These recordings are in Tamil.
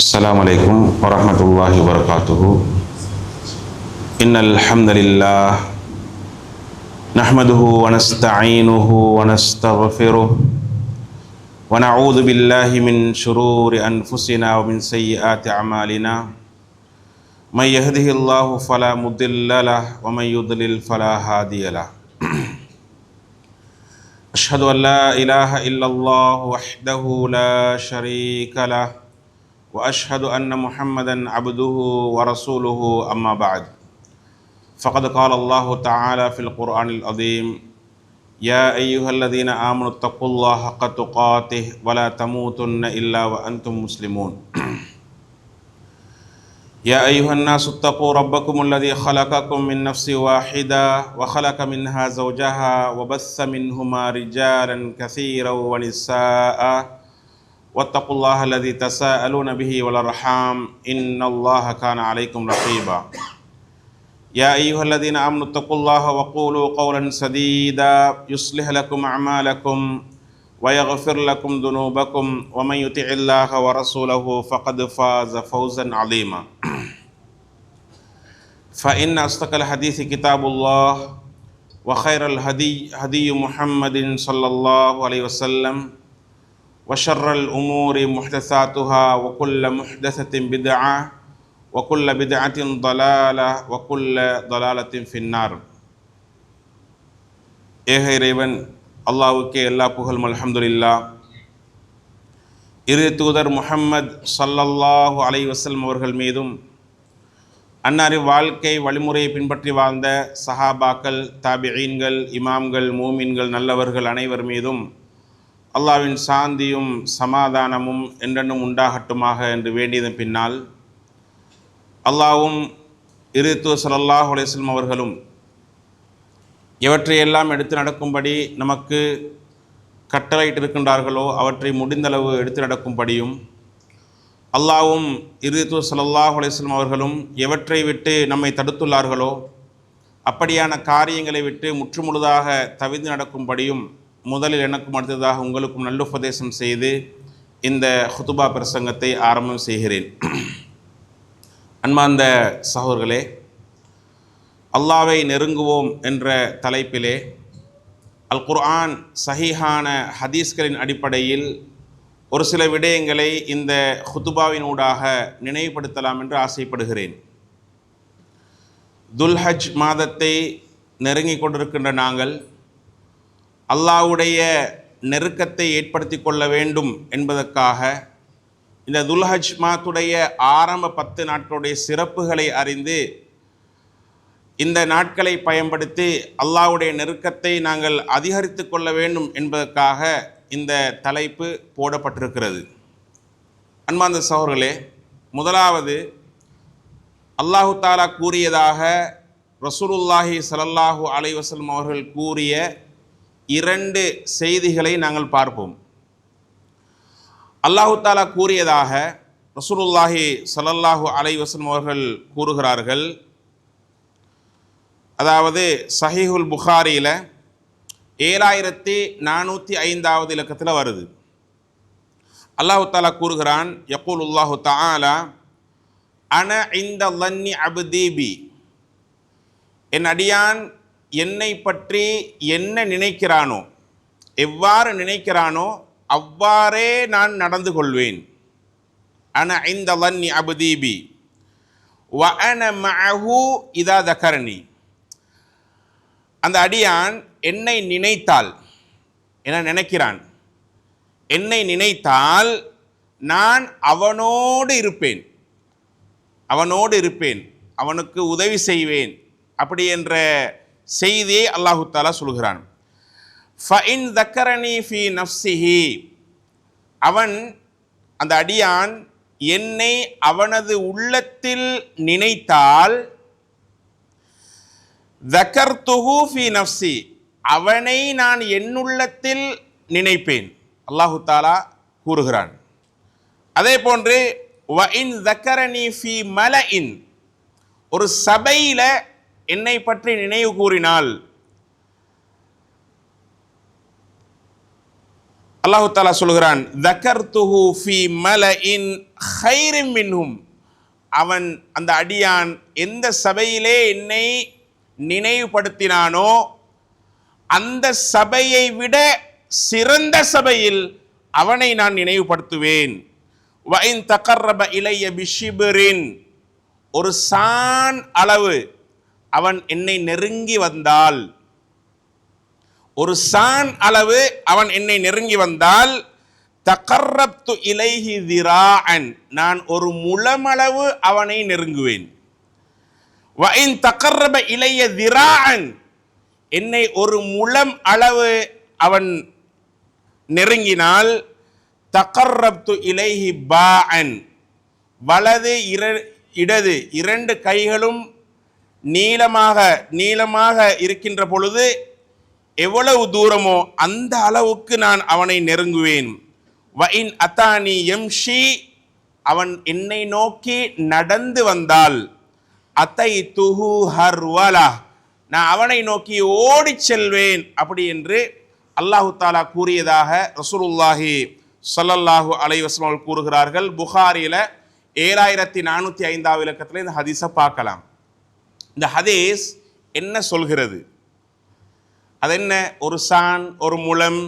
السلام عليكم ورحمة الله وبركاته. إن الحمد لله نحمده ونستعينه ونستغفره ونعوذ بالله من شرور أنفسنا ومن سيئات أعمالنا. من يهده الله فلا مضل له ومن يضلل فلا هادي له. أشهد أن لا إله إلا الله وحده لا شريك له وأشهد أن محمدًا عبده ورسوله. أما بعد فقد قال الله تعالى في القرآن العظيم: يا أيها الذين آمنوا اتقوا الله حق تقاته ولا تموتن إلا وأنتم مسلمون. يا أيها الناس اتقوا ربكم الذي خلقكم من نفس واحدة وخلق منها زوجها وبث منهما رجالا كثيرا ونساء واتقوا الله الذي تساءلون به والأرحام إن الله كان عليكم رقيبا. يا أيها الذين آمنوا اتقوا الله وقولوا قولا سديدا يصلح لكم أعمالكم ويغفر لكم ذنوبكم ومن يطع الله ورسوله فقد فاز فوزا عظيما. فإن أصدق الحديث كتاب الله وخير الهدي هدي محمد صلى الله عليه وسلم وشر الأمور محدثاتها وكل محدثة بدعة وكل بدعة ضلالة وكل ضلالة في النار. ஏக இறைவன் அல்லாஹ்வுக்கே எல்லா புகழும் அல்ஹம்துலில்லாஹ். இரு தூதர் முஹம்மது ஸல்லல்லாஹு அலைஹி வஸல்லம் அவர்கள் மீதும் அன்னாரின் வாழ்க்கை வழிமுறையை பின்பற்றி வாழ்ந்த சஹாபாக்கள், தாபிஈன்கள், இமாம்கள், மூமின்கள், நல்லவர்கள் அனைவர் மீதும் அல்லாஹ்வின் சாந்தியும் சமாதானமும் என்றென்றும் உண்டாகட்டுமாக என்று வேண்டியதன் பின்னால், அல்லாஹ்வும் இரு தூதர் ஸல்லல்லாஹு அலைஹி வஸல்லம் அவர்களும் எவற்றையெல்லாம் எடுத்து நடக்கும்படி நமக்கு கட்டளையிட்டிருக்கின்றார்களோ அவற்றை முடிந்தளவு எடுத்து நடக்கும்படியும், அல்லாஹ்வும் இரு தூதர் ஸல்லல்லாஹு அலைஹி வஸல்லம் அவர்களும் எவற்றை விட்டு நம்மை தடுத்துள்ளார்களோ அப்படியான காரியங்களை விட்டு முற்றுமுழுதாக தவிர்த்து நடக்கும்படியும் முதலில் எனக்கும் அடுத்ததாக உங்களுக்கும் நல்லுபதேசம் செய்து இந்த ஹுதுபா பிரசங்கத்தை ஆரம்பம் செய்கிறேன். அன்பார்ந்த சகோதரர்களே, அல்லாஹ்வை நெருங்குவோம் என்ற தலைப்பிலே அல் குர்ஆன் சஹீஹான ஹதீஸ்களின் அடிப்படையில் ஒரு சில விடயங்களை இந்த ஹுதுபாவினூடாக நினைவுபடுத்தலாம் என்று ஆசைப்படுகிறேன். துல்ஹஜ் மாதத்தை நெருங்கி கொண்டிருக்கின்ற நாங்கள் அல்லாஹ்வுடைய நெருக்கத்தை ஏற்படுத்தி கொள்ள வேண்டும் என்பதற்காக இந்த துல்ஹஜ் மாதத்துடைய ஆரம்ப 10 நாட்களுடைய சிறப்புகளை அறிந்து இந்த நாட்களை பயன்படுத்தி அல்லாஹ்வுடைய நெருக்கத்தை நாங்கள் அதிகரித்து கொள்ள வேண்டும் என்பதற்காக இந்த தலைப்பு போடப்பட்டிருக்கிறது. அன்பார்ந்த சகோதரர்களே, முதலாவது அல்லாஹு தாலா கூறியதாக ரசூலுல்லாஹி ஸல்லல்லாஹு அலைஹி வஸல்லம் அவர்கள் கூறிய 2 செய்திகளை நாங்கள் பார்ப்போம். அல்லாஹு தாலா கூறியதாக ரசூலுல்லாஹி ஸல்லல்லாஹு அலைஹி வஸல்லம் அவர்கள் கூறுகிறார்கள், அதாவது சஹீஹுல் புகாரியில் 7405வது இலக்கத்தில் வருது. அல்லாஹு தாலா கூறுகிறான், யக்கூலுல்லாஹு தஆலா அன இன்த லன்னி அப்தி பி, என் அடியான் என்னை பற்றி என்ன நினைக்கிறானோ, எவ்வாறு நினைக்கிறானோ அவ்வாறே நான் நடந்து கொள்வேன். அன இன்த லன்னி அப்தி பி வ அன மஅஹு இதா தகரனி, அந்த அடியான் என்னை நினைத்தால், என்ன நினைக்கிறான், என்னை நினைத்தால் நான் அவனோடு இருப்பேன், அவனுக்கு உதவி செய்வேன், அப்படி என்ற செய்தியை அல்லாஹு தஆலா சொல்கிறான். ஃபஇன் தக்கரனி ஃபி நஃப்ஸிஹி, அவன் அந்த அடியான் என்னை அவனது உள்ளத்தில் நினைத்தால், தக்கர்துஹு ஃபி நஃப்ஸி, அவனை நான் என்னுள்ளத்தில் நினைப்பேன், அல்லாஹு தஆலா கூறுகிறான். அதே போன்று வ இன் தக்கரனி ஃபி மலஇன், ஒரு சபையில என்னை பற்றி நினைவு கூறினால், அல்லாஹு தஆலா சொல்கிறான், தகர்துஹு ஃபீ மலஇன் கைரின் மின்ஹும், அவன் அந்த அடியான் எந்த சபையிலே என்னை நினைவுபடுத்தினானோ அந்த சபையை விட சிறந்த சபையில் அவனை நான் நினைவுபடுத்துவேன். வஇன் தகர்ரப இலைய பிஷிபரின், ஒரு சான் அளவு அவன் என்னை நெருங்கி வந்தால், ஒரு சான் அளவு அவன் என்னை நெருங்கி வந்தால், தகர்ரப்து இலைஹி திராஅன், நான் ஒரு முழமளவு அவனை நெருங்குவேன். வஇன் தகர்ரப இலைய திராஅன், என்னை ஒரு முழம் அளவு அவன் நெருங்கினால், தகர்ரப்து இலைஹி பாஅன், வலது இடது இரண்டு கைகளும் நீளமாக இருக்கின்ற பொழுது எவ்வளவு தூரமோ அந்த அளவுக்கு நான் அவனை நெருங்குவேன். வஇன் அத்தானி யம்ஷி, அவன் என்னை நோக்கி நடந்து வந்தால், அத்தைதுஹு ஹர்வலா, நான் அவனை நோக்கி ஓடி செல்வேன். அப்படி என்று அல்லாஹு தாலா கூறியதாக ரசூலுல்லாஹி ஸல்லல்லாஹு அலைஹி வஸல்லம் அவர்கள் கூறுகிறார்கள். புகாரியில 7405 இலக்கத்தில் இந்த ஹதீஸை பார்க்கலாம். இந்த ஹதீஸ் என்ன சொல்கிறது? அது என்ன? ஒரு சான், ஒரு முழம்,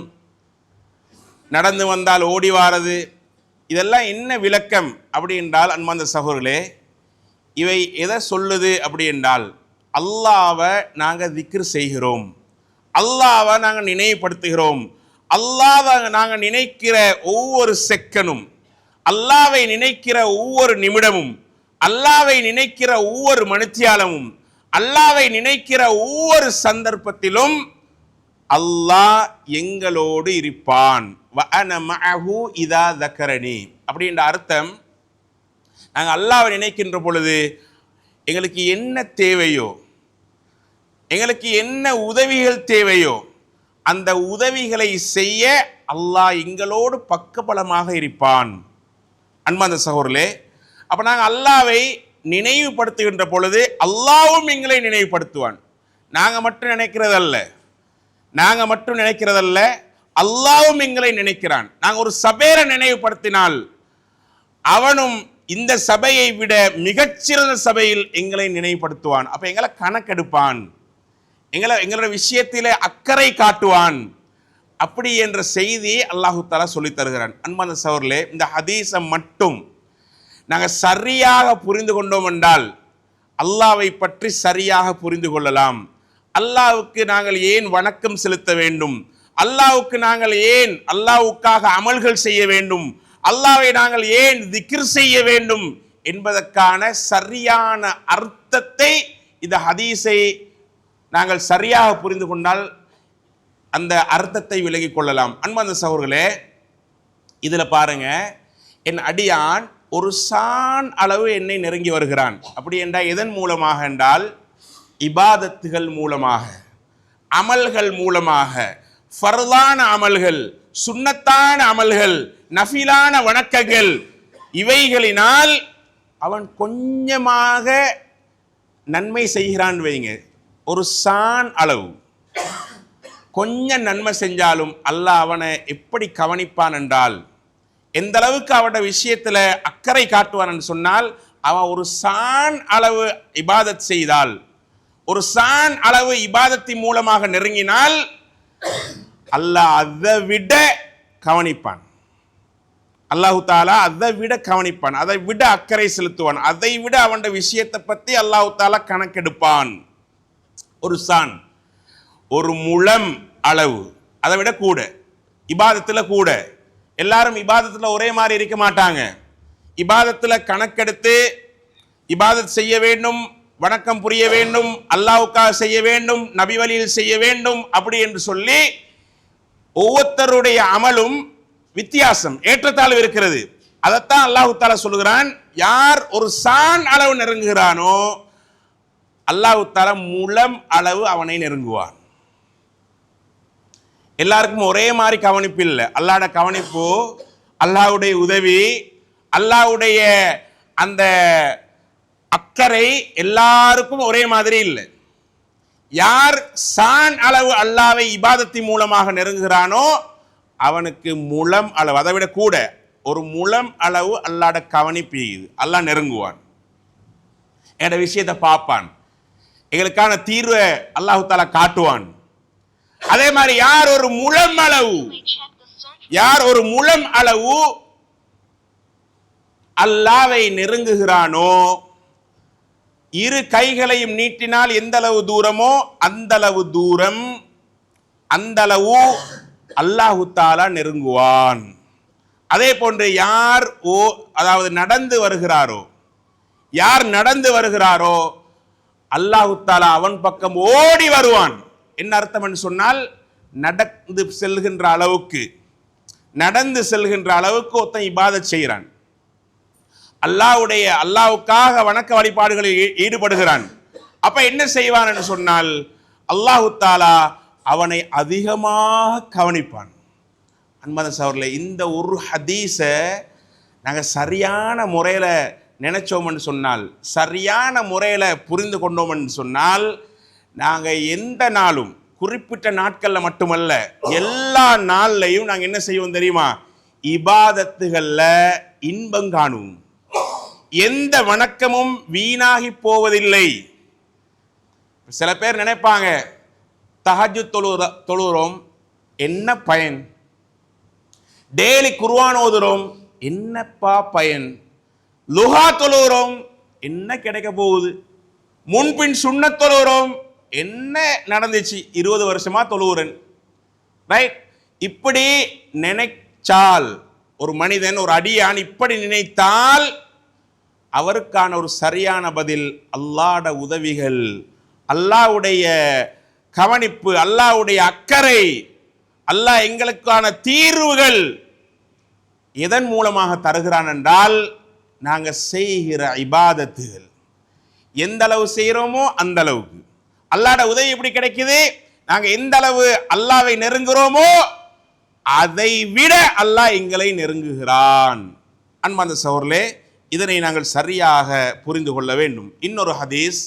நடந்து வந்தால் ஓடி வாரது, இதெல்லாம் என்ன விளக்கம் அப்படி என்றால், அன்பார்ந்த சகோதரர்களே, இவை எதை சொல்லுது அப்படி என்றால், அல்லாஹ்வை நாங்கள் திக்ர் செய்கிறோம், அல்லாஹ்வை நாங்கள் நினைவுபடுத்துகிறோம், அல்லாஹ்வை நாங்கள் நினைக்கிற ஒவ்வொரு செகண்டும், அல்லாஹ்வை நினைக்கிற ஒவ்வொரு நிமிடமும், அல்லாஹ்வை நினைக்கிற ஒவ்வொரு மணித்தியாலமும், அல்லாஹ்வை நினைக்கிற ஒவ்வொரு சந்தர்ப்பத்திலும் அல்லாஹ் எங்களோடு இருப்பான். வஅன மஅஹு இதா தக்கரனி, அப்படின்ற அர்த்தம், நாங்கள் அல்லாஹ்வை நினைக்கின்ற பொழுது எங்களுக்கு என்ன தேவையோ, எங்களுக்கு என்ன உதவிகள் தேவையோ அந்த உதவிகளை செய்ய அல்லாஹ் எங்களோடு பக்கபலமாக இருப்பான். அன்பார்ந்த சகோதரர்களே, அப்போ நாங்கள் அல்லாஹ்வை நினைவுபடுத்துகின்ற பொழுது அல்லாஹ்வும் எங்களை நினைவுபடுத்துவான். நாங்கள் மட்டும் நினைக்கிறதல்ல, அல்லாஹ்வும் எங்களை நினைக்கிறான். நாங்கள் ஒரு சபையை நினைவுபடுத்தினால் அவனும் இந்த சபையை விட மிகச்சிறந்த சபையில் எங்களை நினைவுபடுத்துவான். அப்ப எங்களை கணக்கெடுப்பான், எங்களோட விஷயத்திலே அக்கறை காட்டுவான். அப்படி என்ற செய்தி அல்லாஹு தஆலா சொல்லி தருகிறான். அன்பான சகோதரர்களே, இந்த ஹதீஸை மட்டும் நாங்கள் சரியாக புரிந்து கொண்டோம் என்றால் அல்லாஹ்வை பற்றி சரியாக புரிந்து கொள்ளலாம். அல்லாஹ்வுக்கு நாங்கள் ஏன் வணக்கம் செலுத்த வேண்டும், அல்லாஹ்வுக்கு நாங்கள் ஏன் அல்லாஹ்வுக்காக அமல்கள் செய்ய வேண்டும், அல்லாஹ்வை நாங்கள் ஏன் திக்ர் செய்ய வேண்டும் என்பதற்கான சரியான அர்த்தத்தை, இந்த ஹதீஸை நாங்கள் சரியாக புரிந்து கொண்டால் அந்த அர்த்தத்தை விலகிக் கொள்ளலாம். அன்பார்ந்த சகோதரர்களே, இதில் பாருங்க, என் அடியான் ஒரு சான் அளவு என்னை நெருங்கி வருகிறான். அப்படி என்றால் எதன் மூலமாக என்றால், இபாதத்துகள் மூலமாக, அமல்கள் மூலமாக, ஃபர்லான அமல்கள், சுன்னத்தான அமல்கள், நஃபிலான வணக்கங்கள், இவைகளினால் அவன் கொஞ்சமாக நன்மை செய்கிறான் வைங்க. ஒரு சான் அளவு கொஞ்சம் நன்மை செஞ்சாலும் அல்லாஹ் அவனை எப்படி கவனிப்பான் என்றால், எந்த அளவுக்கு அவனோட விஷயத்தில் அக்கறை காட்டுவான் என்று சொன்னால், அவன் ஒரு சான் அளவு இபாதத் செய்தால், ஒரு சான் அளவு இபாதத்தின் மூலமாக நெருங்கினால் அல்லாஹ் அதை விட கவனிப்பான். அல்லாஹு தாலா அதை விட கவனிப்பான், அதை விட அக்கறை செலுத்துவான், அதை விட அவன் விஷயத்தை பற்றி அல்லாஹு தாலா கணக்கெடுப்பான். ஒரு சான், ஒரு முழம் அளவு, அதை விட கூட இபாதத்தில் கூட. எல்லாரும் இபாதத்தில் ஒரே மாதிரி இருக்க மாட்டாங்க. இபாதத்தில் கணக்கெடுத்து இபாதத் செய்ய வேண்டும், வணக்கம் புரிய வேண்டும், அல்லாஹ்வுக்காக செய்ய வேண்டும், நபி வழியில் செய்ய வேண்டும் அப்படி என்று சொல்லி ஒவ்வொருத்தருடைய அமலும் வித்தியாசம், ஏற்றத்தாழ்வு இருக்கிறது. அதைத்தான் அல்லாஹு தாலா சொல்லுகிறான், யார் ஒரு சான் அளவு நெருங்குகிறானோ அல்லாஹு தாலா முழம் அளவு அவனை நெருங்குவான். எல்லாருக்கும் ஒரே மாதிரி கவனிப்பு இல்லை. அல்லாஹ்வுடைய கவனிப்பு, அல்லாஹ்வுடைய உதவி, அல்லாஹ்வுடைய அந்த அக்கறை எல்லாருக்கும் ஒரே மாதிரி இல்லை. யார் சான் அளவு அல்லாஹ்வை இபாதத்தின் மூலமாக நெருங்குகிறானோ அவனுக்கு முழம் அளவு, அதை விட கூட ஒரு முழம் அளவு அல்லாட கவனிப்பு, அல்லாஹ் நெருங்குவான், என்ற விஷயத்தை பார்ப்பான், எங்களுக்கான தீர்வை அல்லாஹு தாலா காட்டுவான். அதே மாதிரி யார் ஒரு முழம் அளவு அல்லாஹ்வை நெருங்குகிறானோ, இரு கைகளையும் நீட்டினால் எந்த அளவு தூரமோ அந்த அளவு தூரம், அந்த அளவு அல்லாஹு தாலா நெருங்குவான். அதே போன்று யார் நடந்து வருகிறாரோ அல்லாஹு தாலா அவன் பக்கம் ஓடி வருவான். என்ன அர்த்தம் என்று சொன்னால், நடந்து செல்கின்ற அளவுக்கு ஒருத்தன் இபாதத் செய்கிறான், அல்லாஹ்வுக்காக வணக்க வழிபாடுகளில் ஈடுபடுகிறான். அப்ப என்ன செய்வான் என்று சொன்னால், அல்லாஹு தாலா அவனை அதிகமாக கவனிப்பான். அன்பான சகோதரர்களே, இந்த ஒரு ஹதீஸை நாங்கள் சரியான முறையில் நினைச்சோம்னு சொன்னால், சரியான முறையில் புரிந்து கொண்டோம்னு சொன்னால், நாங்கள் எந்த நாளும், குறிப்பிட்ட நாட்களில் மட்டுமல்ல, எல்லா நாள்லையும் நாங்கள் என்ன செய்வோம் தெரியுமா? இபாதத்துகளில் இன்பம் காணுவோம். எந்த வணக்கமும் வீணாகி போவதில்லை. சில பேர் நினைப்பாங்க, தஹஜ்ஜுத் தொழுகிறோம் என்ன பயன், டெய்லி குர்ஆன் ஓதுறோம் என்னப்பா பயன், லுஹா தொழுகிறோம் என்ன கிடைக்க போகுது, முன்பின் சுன்னத் தொழுகிறோம் என்ன நடந்துச்சு, 20 வருஷமா தொழுகிறேன், ரைட்? இப்படி நினைச்சால் ஒரு மனிதன், ஒரு அடியான் இப்படி நினைத்தால் அவருக்கான ஒரு சரியான பதில் அல்லாஹ்வுடைய உதவிகள், அல்லாஹ்வுடைய கவனிப்பு, அல்லாஹ்வுடைய அக்கறை, அல்லாஹ் எங்களுக்கான தீர்வுகள் எதன் மூலமாக தருகிறான் என்றால், நாங்கள் செய்கிற இபாதத்துகள் எந்த அளவு செய்கிறோமோ அந்த அளவுக்கு அல்லாஹ்வுடைய உதவி எப்படி கிடைக்குது. நாங்கள் எந்த அளவு அல்லாஹ்வை நெருங்குகிறோமோ அதை விட அல்லாஹ் எங்களை நெருங்குகிறான். அன்பார்ந்த சகோதரர்களே, இதனை நாங்கள் சரியாக புரிந்து கொள்ள வேண்டும். இன்னொரு ஹதீஸ்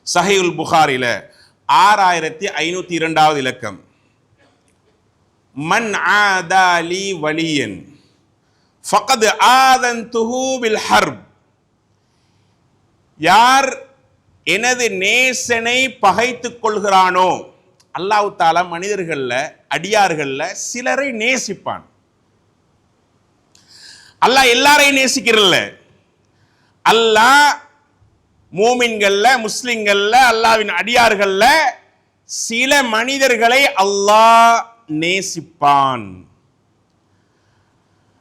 சஹீஹுல் புகாரில 6502வது இலக்கம், மன் ஆதாலி வலியன் ஃபகத் ஆதன்துஹு பில் ஹர்ப், யார் எனது நேசனை பகைத்துக் கொள்கிறானோ, அல்லாஹ் தஆலா மனிதர்கள்ல, அடியார்கள்ல சிலரை நேசிப்பான். அல்லாஹ் எல்லாரையும் நேசிக்கிறல்ல, அல்லாஹ் மூமின்கள்ல, முஸ்லிம்கள்ல, அல்லாஹ்வின் அடியார்கள்ல சில மனிதர்களை அல்லாஹ் நேசிப்பான்.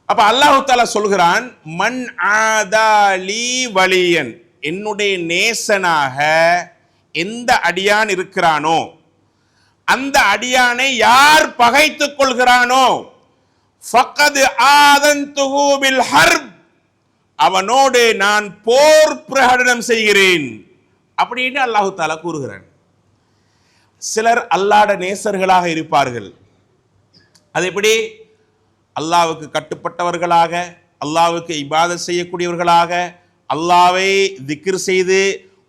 அப்ப அல்லாஹ் தஆலா சொல்கிறான், மன் ஆதாலி வலியன், என்னுடைய நேசனாக எந்த அடியான் இருக்கிறானோ, அந்த அடியானை யார் பகைத்துக் கொள்கிறானோ, ஃபகத் ஆதன்துஹு பில் ஹர்ப், அவனோடு நான் போர் பிரகடனம் செய்கிறேன் அப்படின்னு அல்லாஹ் தஆலா கூறுகிறான். சிலர் அல்லாஹ்வுடைய நேசர்களாக இருப்பார்கள். அது எப்படி? அல்லாஹ்வுக்கு கட்டுப்பட்டவர்களாக, அல்லாஹ்வுக்கு இபாதத் செய்யக்கூடியவர்களாக, அல்லாஹ்வை திக்ர் செய்து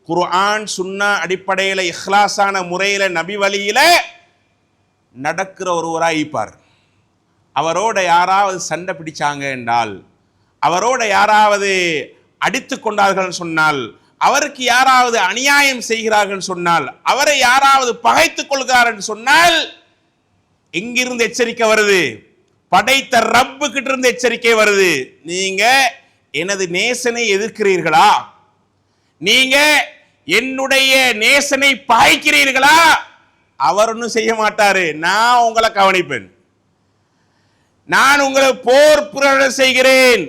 குர்ஆன் சுன்னா அடிப்படையில் இஹ்லாஸான முறையில் நபி வழியில் நடக்கிற ஒருவராக இருப்பார். அவரோட யாராவது சண்டை பிடிச்சாங்க என்றால், அவரோட யாராவது அடித்து கொண்டார்கள் சொன்னால், அவருக்கு யாராவது அநியாயம் செய்கிறார்கள் சொன்னால், அவரை யாராவது பகைத்துக் கொள்கிறார்கள் சொன்னால், எங்கிருந்து எச்சரிக்கை வருது? படைத்த ரப்பு கிட்ட இருந்து எச்சரிக்கை வருது. நீங்க எனது நேசனை எதிர்க்கிறீர்களா? நீங்க என்னுடைய நேசனை பகைக்கிறீர்களா? அவர் ஒன்றும் செய்ய மாட்டாரு, நான் உங்களை கவனிப்பேன், நான் உங்களை போர் பிரகடனம் செய்கிறேன்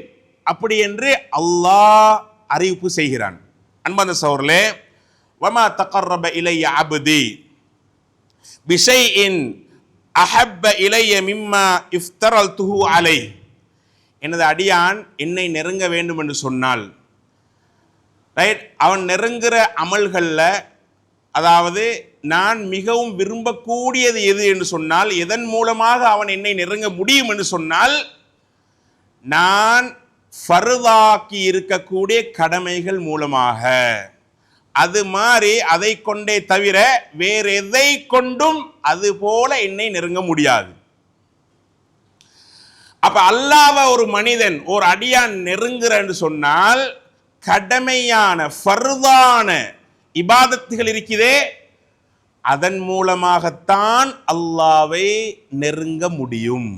அப்படி என்று அல்லாஹ் அறிவிப்பு செய்கிறான். அன்பார்ந்த சகோதரர்களே, வமா தகர்ரப இலைய அப்தி பிஷைஇன் அஹப்ப இலைய மிம்மா இஃப்தரல்துஹு அலை, எனது அடியான் என்னை நெருங்க வேண்டும் என்று சொன்னால், ரைட், அவன் நெருங்குற அமல்கள்ல, அதாவது நான் மிகவும் விரும்பக்கூடியது எது என்று சொன்னால், எதன் மூலமாக அவன் என்னை நெருங்க முடியும் என்று சொன்னால், நான் ஃபர்தாக்கி இருக்கக்கூடிய கடமைகள் மூலமாக, அது மாதிரி அதை கொண்டே தவிர வேற எதை கொண்டும் அது போல என்னை நெருங்க முடியாது. அப்ப அல்லாஹ்வை ஒரு மனிதன் ஒரு அடியான் நெருங்குறன்னு சொன்னால் கடமையான ஃபர்தான இபாதத்துகள் இருக்குதே அதன் மூலமாகத்தான் அல்லாஹ்வை நெருங்க முடியும்.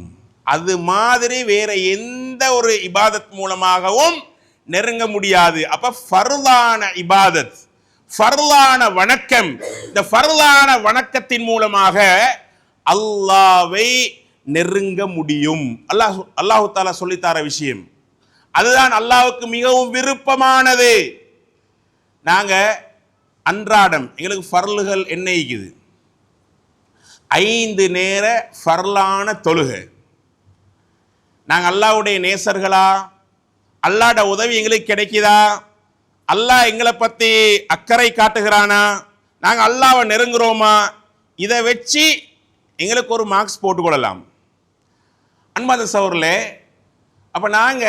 அது மாதிரி வேற எந்த ஒரு இபாதத் மூலமாகவும் நெருங்க முடியாது. அப்ப ஃபர்தான இபாதத், ஃபர்தான வணக்கம், இந்த ஃபர்தான வணக்கத்தின் மூலமாக அல்லாஹ்வை நெருங்க முடியும். அல்லாஹ் தஆலா சொல்லித்தார விஷயம் அதுதான் அல்லாஹ்வுக்கு மிகவும் விருப்பமானது. நாங்க அன்றாடம் எங்களுக்கு ஃபர்லுகள் என்ன இருக்குது? 5 நேர ஃபர்லான தொழுகை. நாங்க அல்லாஹ்வுடைய நேசர்களா? அல்லாஹ்ட உதவி எங்களுக்கு கிடைக்குதா? அல்லாஹ் எங்களை பத்தி அக்கறை காட்டுகிறானா? நாங்க அல்லாஹ்வை நெருங்குறோமா? இதை வச்சு எங்களுக்கு ஒரு மார்க்ஸ் போட்டுக்கொள்ளலாம். அன்பார்ந்த சகோதரர்களே, அப்ப நாங்க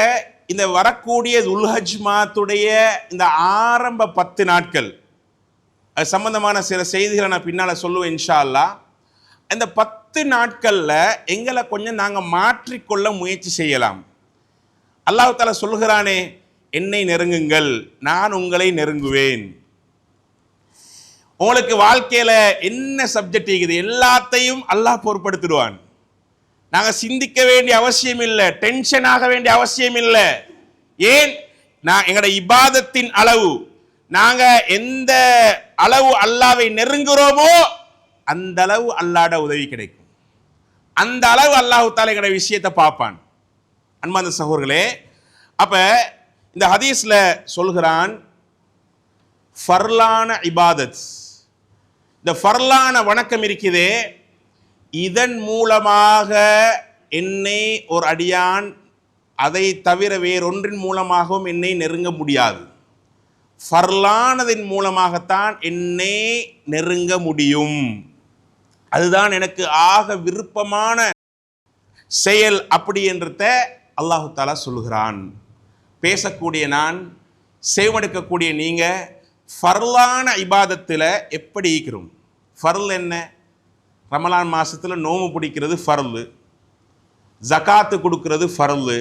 இந்த வரக்கூடிய துல்ஹஜ் மாதத்துடைய இந்த ஆரம்ப 10 நாட்கள் அது சம்பந்தமான சில செய்திகளை நான் பின்னால சொல்லுவேன் இன்ஷா அல்லாஹ். இந்த 10 நாட்கள்ல எங்களை கொஞ்சம் நாங்க மாற்றிக்கொள்ள முயற்சி செய்யலாம். அல்லாஹ் தஆலா சொல்கிறானே, என்னை நெருங்குங்கள், நான் உங்களை நெருங்குவேன். உங்களுக்கு வாழ்க்கையில என்ன சப்ஜெக்ட் இருக்குது எல்லாத்தையும் அல்லாஹ் பொறுப்படுத்திடுவான். நாங்க சிந்திக்க வேண்டிய அவசியம் இல்லை, டென்ஷன் ஆக வேண்டிய அவசியம் இல்லை. ஏன்? நான் எங்களோட இபாதத்தின் அளவு, நாங்க எந்த அளவு அல்லாஹ்வை நெருங்குறோமோ அந்த அளவு அல்லாஹ்ட உதவி கிடைக்கும். அந்த அளவு அல்லாஹ் தஆலா எங்களோட விஷயத்தை பார்ப்பான். அன்பார்ந்த சகோதரர்களே, அப்ப இந்த ஹதீஸ்ல சொல்கிறான் ஃபர்லான இபாதத், இந்த ஃபர்லான வணக்கம் இருக்குதே இதன் மூலமாக என்னை ஒரு அடியான் அதை தவிர வேறொன்றின் மூலமாகவும் என்னை நெருங்க முடியாது. ஃபர்லானதின் மூலமாகத்தான் என்னை நெருங்க முடியும். அதுதான் எனக்கு ஆக விருப்பமான செயல் அப்படி என்றத அல்லாஹு தஆலா சொல்லுகிறான். பேசக்கூடிய நான், செவிமடுக்கக்கூடிய நீங்க ஃபர்லான இபாதத்தில் எப்படி இருக்கிறோம்? ஃபர்ல் என்ன? ரமலான் மாசத்துல நோம்பு பிடிக்கிறது ஃபர்லு, ஜகாத்து கொடுக்கிறது ஃபர்லு,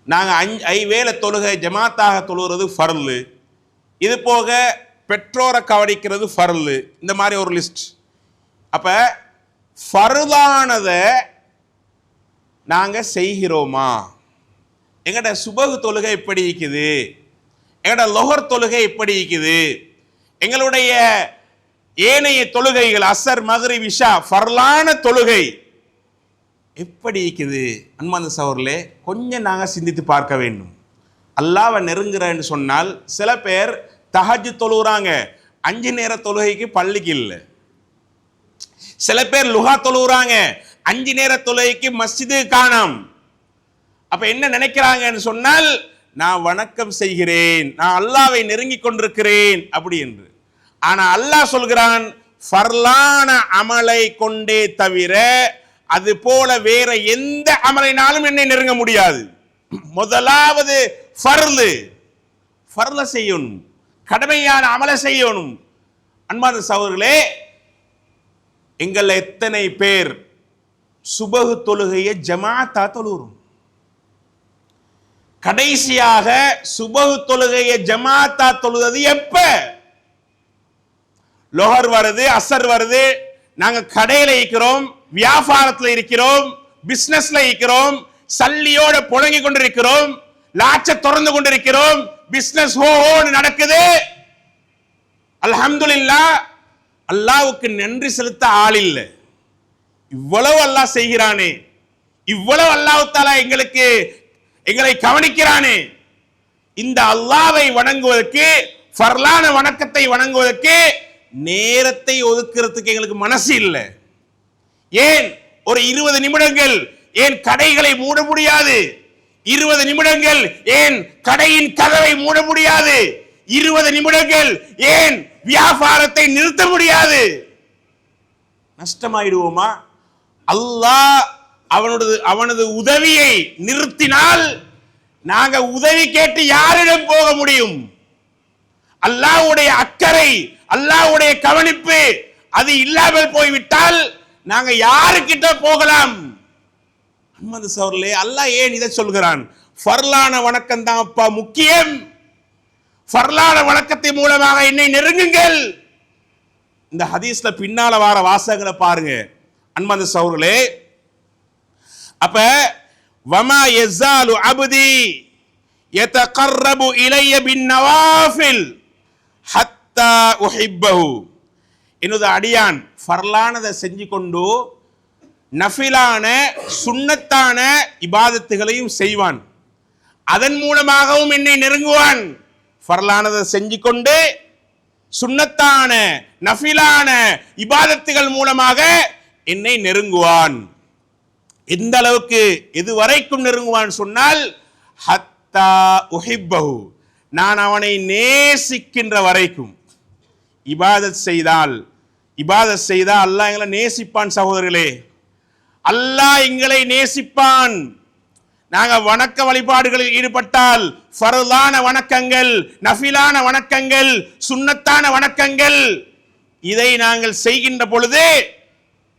நாங்கள் 5 வேளை தொழுகை ஜமாத்தாக தொழுகிறது ஃபர்லு, இது போக பெற்றோரை கவனிக்கிறது ஃபர்லு, இந்த மாதிரி ஒரு லிஸ்ட். அப்ப ஃபர்லானதை நாங்க செய்கிறோமா? எங்கட சுபஹ் தொழுகை எப்படி இருக்குது? எங்கட லொஹர் தொழுகை எப்படி இருக்குது? எங்களுடைய ஏனைய தொழுகைகள் அசர் மக்ரிப் இஷா ஃபர்லான தொழுகை எப்படி இருக்குது? அன்பார்ந்த சகோதரர்களே, கொஞ்சம் நாங்கள் சிந்தித்து பார்க்க வேண்டும். அல்லாஹ்வை நெருங்குறேன்னு சொன்னால் சில பேர் தஹஜ்ஜுத் தொழுகிறாங்க, 5 நேர தொழுகைக்கு பள்ளிக்கு இல்லை. சில பேர் லுஹா தொழுகிறாங்க, 5 நேர தொழுகைக்கு மஸ்ஜிது காணாம். அப்ப என்ன நினைக்கிறாங்கன்னு சொன்னால், நான் வணக்கம் செய்கிறேன், நான் அல்லாஹ்வை நெருங்கி கொண்டிருக்கிறேன் அப்படி என்று. ஆனா அல்லாஹ் சொல்கிறான், ஃபர்லான அமலை கொண்டே தவிர அது போல வேற எந்த அமலினாலும் என்னை நெருங்க முடியாது. முதலாவது ஃபர்லு, ஃபர்ல செய்யணும், கடமையான அமலை செய்யணும். அன்பார்ந்த சகோதரர்களே, எங்கள எத்தனை பேர் சுபஹ் தொழுகையை ஜமாத்தா தொழுகிறோம்? கடைசியாக சுபஹ் தொழுகையை ஜமாத்தா தொழுவது எப்ப? லொஹர் வருது, அசர் வருது, நாங்க கடையில இருக்கிறோம், வியாபாரத்தில் இருக்கிறோம், பிசினஸ்ல இருக்கிறோம், சல்லியோட புழங்கி கொண்டிருக்கிறோம், லாட்ச திறந்து கொண்டிருக்கிறோம், பிசினஸ் ஹோன்னு நடக்குது. அல்ஹம்துலில்லாஹ், அல்லாஹ்வுக்கு நன்றி செலுத்த ஆள் இல்லை. இவ்வளவு அல்லாஹ் செய்கிறானே, இவ்வளவு அல்லாஹ் தஆலா எங்களை கவனிக்கிறானே. இந்த அல்லாஹ்வை வணங்குவதற்கு, ஃபர்லான வணக்கத்தை வணங்குவதற்கு நேரத்தை ஒதுக்குறதுக்கு எங்களுக்கு மனசு இல்லை. ஏன் ஒரு 20 நிமிடங்கள் ஏன் கடைகளை மூட முடியாது? 20 நிமிடங்கள் ஏன் கடையின் கதவை மூட முடியாது? 20 நிமிடங்கள் ஏன் வியாபாரத்தை நிறுத்த முடியாது? நஷ்டமாயிடுவோமா? அல்லாஹ் அவனது உதவியை நிறுத்தினால் நாங்க உதவி கேட்டு யாரிடம் போக முடியும்? அல்லாஹ்வுடைய அக்கறை, அல்லாஹ்வுடைய கவனிப்பு அது இல்லாமல் போய்விட்டால் நாங்க யாருக்கிட்ட போகலாம்? அஹ்மது சௌர்லே, அல்லாஹ் ஏன் இதை சொல்கிறான்? ஃபர்லான வணக்கம் தான் அப்பா முக்கியம். ஃபர்லான வணக்கத்தின் மூலமாக என்னை நெருங்குங்கள். இந்த ஹதீஸ்ல பின்னால வார வாசகங்களை பாருங்க அன்பார்ந்த சகோதரர்களே. அப்ப வமா யஸாலு அப்தி யதகர்ரபு இலைய பின்னவாஃபில் ஹத்தா உஹிப்பஹு. என்னது அடியான் ஃபர்லானதை செஞ்சு கொண்டு நஃபிலான சுன்னத்தான இபாதத்துகளையும் செய்வான், அதன் மூலமாகவும் என்னை நெருங்குவான். ஃபர்லானதை செஞ்சு கொண்டு சுன்னத்தான நஃபிலான இபாதத்துகள் மூலமாக என்னை நெருங்குவான். எந்த அளவுக்கு, எது வரைக்கும் நெருங்குவான் சொன்னால் ஹத்தா உஹிப்பஹு, நான் அவனை நேசிக்கின்ற வரைக்கும். இபாதத் செய்தால் அல்லாஹ் எங்களை நேசிப்பான் சகோதரர்களே, அல்லாஹ் எங்களை நேசிப்பான். நாங்க வணக்க வழிபாடுகளில் ஈடுபட்டால் ஃபர்லான வணக்கங்கள், நஃபிலான வணக்கங்கள், சுன்னத்தான வணக்கங்கள், இதை நாங்கள் செய்கின்ற பொழுது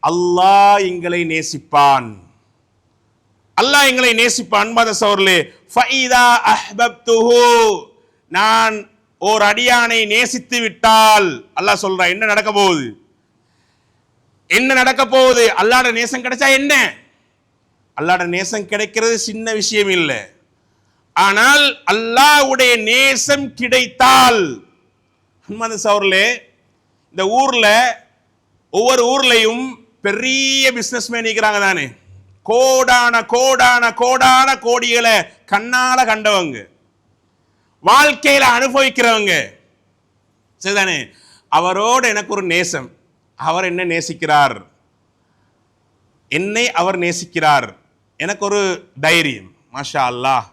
அல்லாஹ் எங்களை நேசிப்பான். அல்லாஹ் எங்களை நேசிப்பான். அன்பார்ந்த சகோதரர்களே, ஃபஇதா அஹ்பப்துஹு, நான் ஓர் அடியானை நேசித்து விட்டால் அல்லாஹ் சொல்றான் என்ன நடக்க போகுது? என்ன நடக்க போகுது? அல்லாஹ்வுடைய நேசம் கிடைச்சா என்ன? அல்லாஹ்வுடைய நேசம் கிடைக்கிறது சின்ன விஷயம் இல்லை. ஆனால் அல்லாஹ்வுடைய நேசம் கிடைத்தால், அன்பார்ந்த சகோதரர்களே, இந்த ஊர்ல ஒவ்வொரு ஊர்லயும் பெரிய பிசினஸ்மேன் இருக்கிறாங்க தானே, கோடான கோடான கோடான கோடிகளை கண்ணால கண்டவங்க, வாழ்க்கையில அனுபவிக்கிறவங்க, சரிதானே? அவரோடு எனக்கு ஒரு நேசம். அவர் என்ன நேசிக்கிறார், என்னை அவர் நேசிக்கிறார். எனக்கு ஒரு தைரியம், மாஷா அல்லாஹ்,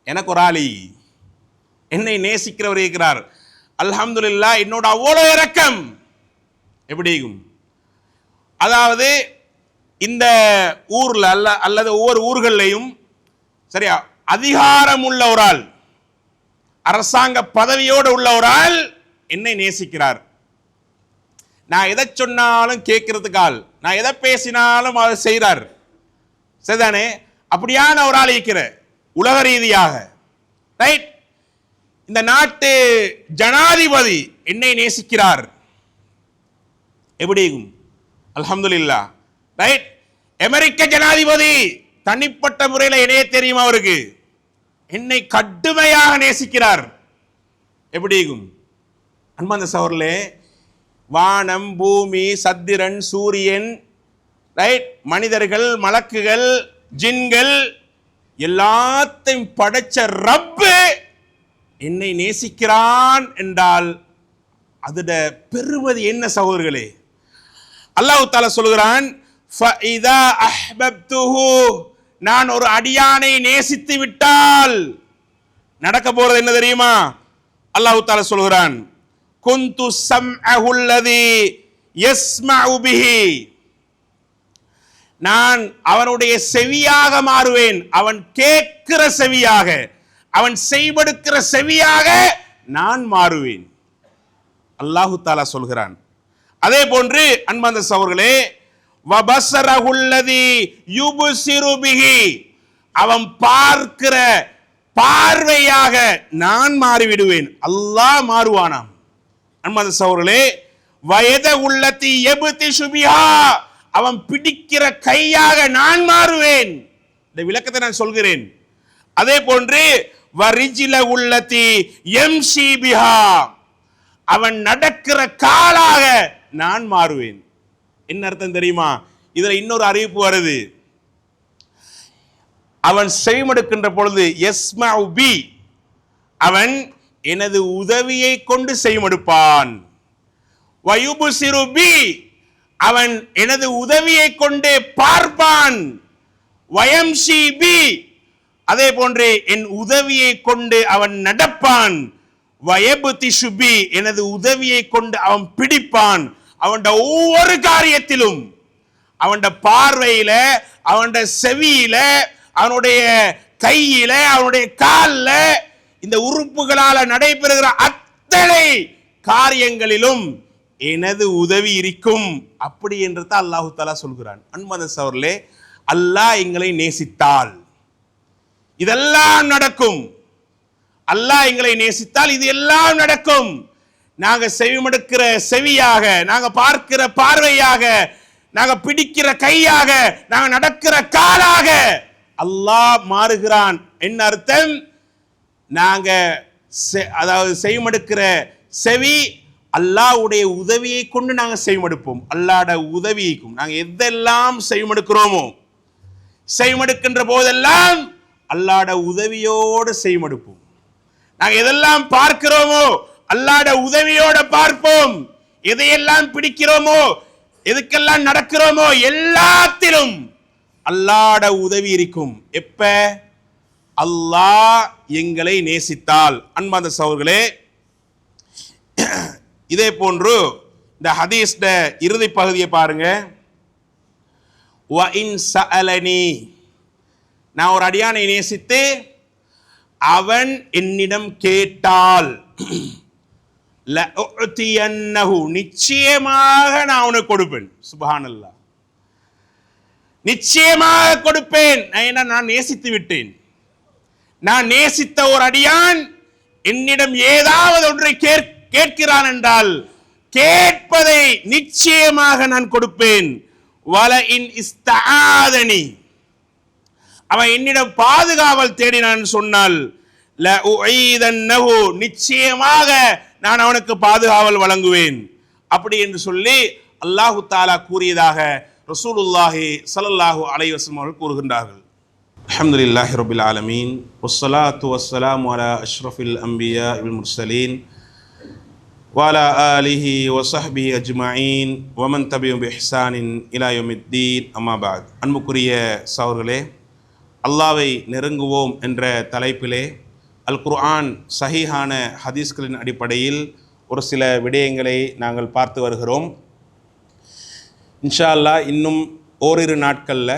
எனக்கு ஒரு ஆளி என்னை நேசிக்கிறவர் இருக்கிறார், அல்ஹம்துலில்லாஹ், என்னோட அவ்வளோ இரக்கம். எப்படி? அதாவது இந்த ஊர்ல அல்லது ஒவ்வொரு ஊர்களையும் சரியா அதிகாரம் உள்ள ஒரு ஆள், அரசாங்க பதவியோடு உள்ள ஒரு ஆள் என்னை நேசிக்கிறார். நான் எதை சொன்னாலும் கேட்கறதுக்கு ஆள், நான் எதை பேசினாலும் அவர் செய்கிறார், சரிதானே? அப்படியான ஒரு ஆள் இருக்கிற உலக ரீதியாக, ரைட்? இந்த நாட்டு ஜனாதிபதி என்னை நேசிக்கிறார். எப்படி? அல்ஹம்துலில்லாஹ், ரைட்? அமெரிக்க ஜனாதிபதி தனிப்பட்ட முறையில் என்னைய தெரியும், அவருக்கு என்னை கடுமையாக நேசிக்கிறார். எப்படி? அன்பார்ந்த சகோதரர்களே, வானம், பூமி, சந்திரன், சூரியன், ரைட், மனிதர்கள், மலக்குகள், ஜின்கள் எல்லாத்தையும் படைச்ச ரப்பு என்னை நேசிக்கிறான் என்றால் அதோட பெருமதி என்ன சகோதரர்களே? அல்லாஹ் தஆலா சொல்கிறான், ஃபஇதா அஹ்பப்துஹு, நான் ஒரு அடியானை நேசித்து விட்டால் நடக்க போறது என்ன தெரியுமா? அல்லாஹ் தஆலா சொல்கிறான், குந்து ஸம்அஹு அல்லதி யஸ்மஉ பிஹி, நான் அவனுடைய செவியாக மாறுவேன். அவன் கேட்கிற செவியாக, அவன் செய்படுக்கிற செவியாக நான் மாறுவேன். அல்லாஹு தஆலா சொல்கிறான். அதே போன்று அன்பார்ந்த சகோதரர்களே, வபஸரஹு அல்லதி யுப்ஸிரு பிஹி, அவன் பார்க்கிற பார்வையாக நான் மாறிவிடுவேன். அல்லாஹ் மாறுவானாம். அன்பார்ந்த சகோதரர்களே, வயத உள்ளத்தி யப்திஷு பிஹா, அவன் பிடிக்கிற கையாக நான் மாறுவேன். இந்த விளக்கத்தை நான் சொல்கிறேன். அதே போன்று வரிஜில உள்ளத்தி யம்ஷி பிஹா, அவன் நடக்கிற காலாக நான் மாறுவேன். என்ன அர்த்தம் தெரியுமா? இதுல இன்னொரு அறிவிப்பு வருது. அவன் செய்மடுக்கின்ற பொழுது யஸ்மஉ பி, அவன் எனது உதவியை கொண்டு செய்மடுப்பான். வயுப்சிரு பி, அவன் எனது உதவியை கொண்டு பார்ப்பான். வயம்ஷி பி, அதே போன்று என் உதவியை கொண்டு அவன் நடப்பான். வயப்திஷு பி, எனது உதவியை கொண்டு அவன் பிடிப்பான். அவன் ஒவ்வொரு காரியத்திலும், அவன் பார்வையில, அவன் செவியில, அவனுடைய கையில, அவனுடைய காலில், இந்த உறுப்புகளால நடைபெறுகிற அத்தனை காரியங்களிலும் எனது உதவி இருக்கும். அப்படி என்று தான் அல்லாஹு தஆலா சொல்கிறான். அன்பார்ந்த சகோதரர்களே, அல்லாஹ் எங்களை நேசித்தால் இதெல்லாம் நடக்கும். அல்லாஹ் எங்களை நேசித்தால் இது எல்லாம் நடக்கும். நாங்க செவிமடுக்கிற செவியாக, நாங்க பார்க்கிற பார்வையாக, நாங்க பிடிக்கிற கையாக, நாங்க நடக்கிற காலாக அல்லாஹ் மாறுகிறான். என்ன அர்த்தம்? நாங்க அதாவது செவிமடுக்கிற செவி அல்லாஹ்வுடைய உதவியை கொண்டு நாங்க செவிமடுப்போம். அல்லாஹ்ட உதவியைக்கும் நாங்க எதெல்லாம் செவிமடுக்கிறோமோ, செவிமடுக்கின்ற போதெல்லாம் அல்லாஹ்ட உதவியோடு செவிமடுப்போம். நாங்க எதெல்லாம் பார்க்கிறோமோ அல்லாஹ்ட உதவியோட பார்ப்போம். எதையெல்லாம் பிடிக்கிறோமோ, எதுக்கெல்லாம் நடக்கிறோமோ எல்லாத்திலும் அல்லாஹ்ட உதவி இருக்கும். எப்ப? அல்லாஹ் எங்களை நேசித்தால். அன்பார்ந்த சகோதரர்களே, இதே போன்று இந்த ஹதீஸ்ட இறுதி பகுதியை பாருங்க. வ இன் சஅலனி, நான் ஒரு அடியானை நேசித்து அவன் என்னிடம் கேட்டால் லஉதியன்னஹு, நிச்சயமாக நான் அவனுக்கு கொடுப்பேன். சுப்ஹானல்லாஹ், நிச்சயமாக கொடுப்பேன். நான் நேசித்து விட்டேன். நான் நேசித்த ஒரு அடியான் என்னிடம் ஏதாவது ஒன்றை கேட்கிறான் என்றால் கேட்பதை நிச்சயமாக நான் கொடுப்பேன். வல இன் இஸ்தஆதனி, அவன் என்னிடம் பாதுகாவல் தேடினான் சொன்னால் லஉஈதன்னஹு, நிச்சயமாக நான் அவனுக்கு பாதுகாவல் வழங்குவேன். அப்படி என்று சொல்லி அல்லாஹு தஆலா கூறியதாக ரசூலுல்லாஹி ஸல்லல்லாஹு அலைஹி வஸல்லம் அவர்கள் கூறுகின்றார்கள். அல்ஹம்துலில்லாஹி ரப்பில் ஆலமீன் வஸ்ஸலாத்து வஸ்ஸலாமு அலா அஷ்ரஃபில் அன்பியா வல் முர்சலீன் வஅலா ஆலிஹி வஸஹ்பிஹி அஜ்மஈன் வமன் தபிஅஹும் பிஇஹ்சானின் இலா யௌமித்தீன். அம்மா பஅத். அன்புக்குரிய சகோதரர்களே, அல்லாஹ்வை நெருங்குவோம் என்ற தலைப்பிலே அல் குர்ஆன் சஹீஹான ஹதீஸ்களின் அடிப்படையில் ஒரு சில விடயங்களை நாங்கள் பார்த்து வருகிறோம். இன்ஷா அல்லாஹ் இன்னும் ஓரிரு நாட்களில்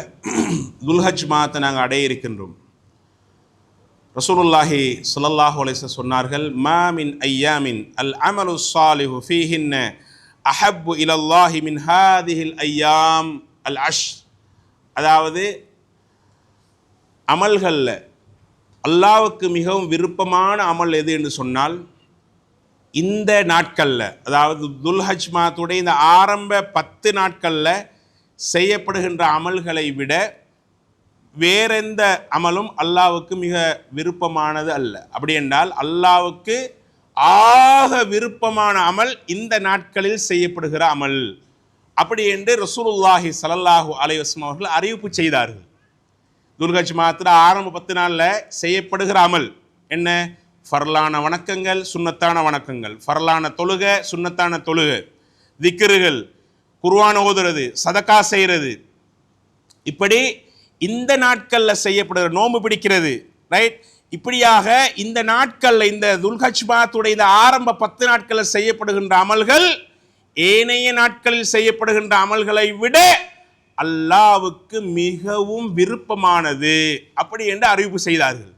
துல்ஹஜ் மாதத்தை நாங்கள் அடைய இருக்கின்றோம். ரசூலுல்லாஹி ஸல்லல்லாஹு அலைஹி வஸல்லம் சொன்னார்கள், மா மின் ஐயாமின் அல் அமலு ஸாலிஹு ஃபீஹின்ன அஹப்பு இலல்லாஹி மின் ஹாதிஹில் ஐயாம் அல் அஷ். அதாவது அமல்களில் அல்லாஹ்வுக்கு மிகவும் விருப்பமான அமல் எது என்று சொன்னால் இந்த நாட்களில், அதாவது துல்ஹஜ் மாதத்துடைய இந்த ஆரம்ப 10 நாட்களில் செய்யப்படுகின்ற அமல்களை விட வேறெந்த அமலும் அல்லாஹ்வுக்கு மிக விருப்பமானது அல்ல. அப்படி என்றால் அல்லாஹ்வுக்கு ஆக விருப்பமான அமல் இந்த நாட்களில் செய்யப்படுகிற அமல். அப்படி என்று ரசூலுல்லாஹி ஸல்லல்லாஹு அலைஹி வஸல்லம் அவர்கள் அறிவிப்பு செய்தார்கள். துல்ஹஜ் மாதத்துல ஆரம்ப 10 நாளில் செய்யப்படுகிற அமல் என்ன? ஃபர்லான வணக்கங்கள், சுன்னத்தான வணக்கங்கள், ஃபர்லான தொழுகை, சுன்னத்தான தொழுகை, திக்ருகள், குர்ஆன் ஓதுறது, சதகா செய்கிறது. இப்படி இந்த நாட்களில் செய்யப்படுகிற நோன்பு பிடிக்கிறது, ரைட்? இப்படியாக இந்த நாட்களில், இந்த துல்ஹஜ் மாதத்துடைய இந்த ஆரம்ப 10 நாட்களில் செய்யப்படுகின்ற அமல்கள் ஏனைய நாட்களில் செய்யப்படுகின்ற அமல்களை விட அல்லாஹ்வுக்கு மிகவும் விருப்பமானது. அப்படி என்று அறிவிப்பு செய்தார்கள்.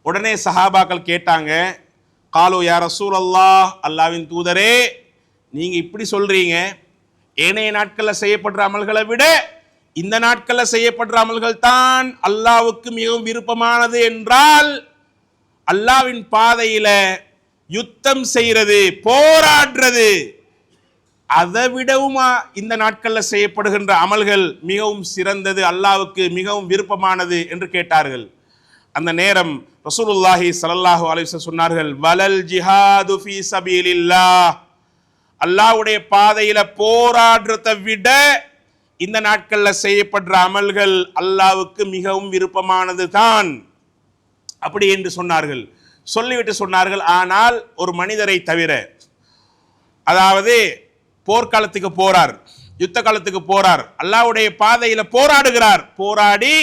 உடனே சஹாபாக்கள் கேட்டாங்க, காலு யா ரசூலல்லாஹ், அல்லாஹ்வின் தூதரே, நீங்க இப்படி சொல்றீங்க, ஏனைய நாட்களில் செய்யப்படுற அமல்களை விட இந்த நாட்களில் செய்யப்படுற அமல்கள் தான் அல்லாஹ்வுக்கு மிகவும் விருப்பமானது என்றால், அல்லாஹ்வின் பாதையில யுத்தம் செய்யறது, போராடுறது, அதை விடவும் இந்த நாட்களில் செய்யப்படுகின்ற அமல்கள் மிகவும் சிறந்தது, அல்லாஹ்வுக்கு மிகவும் விருப்பமானது என்று கேட்டார்கள். அந்த நேரம் ரசூலுல்லாஹி ஸல்லல்லாஹு அலைஹி வஸல்லம் சொன்னார்கள், வலல் ஜிஹாது ஃபீ சபீலில்லாஹ், அல்லாஹ்வுடைய பாதையில போராடுறதை விட இந்த நாட்களில் செய்யப்படுற அமல்கள் அல்லாஹ்வுக்கு மிகவும் விருப்பமானது தான். அப்படி என்று சொன்னார்கள். சொல்லிவிட்டு சொன்னார்கள், ஆனால் ஒரு மனிதரை தவிர, அதாவது போர்க்காலத்துக்கு போறார், யுத்த காலத்துக்கு போறார், அல்லாஹ்வுடைய பாதையில போராடுகிறார், போராடி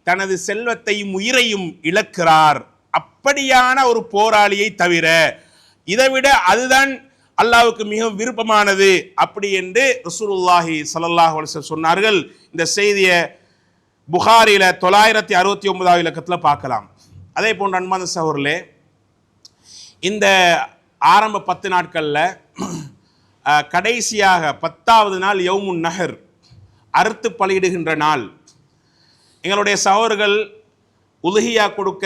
தனது செல்வத்தையும் உயிரையும் இழக்கிறார், அப்படியான ஒரு போராளியை தவிர, இதைவிட அதுதான் அல்லாஹ்வுக்கு மிகவும் விருப்பமானது அப்படி என்று ரசூலுல்லாஹி ஸல்லல்லாஹு அலைஹி வஸல்லம் சொன்னார்கள். இந்த செய்தியை புகாரில 969 இலக்கத்தில் பார்க்கலாம். அதே போன்ற அன்பான சகோதரர்களே, இந்த ஆரம்ப 10 நாட்களில் கடைசியாக 10வது நாள் யௌமுன் நஹர், அறுத்து பலியிடுகின்ற நாள். எங்களுடைய சகோதரர்கள் உலுஹியா கொடுக்க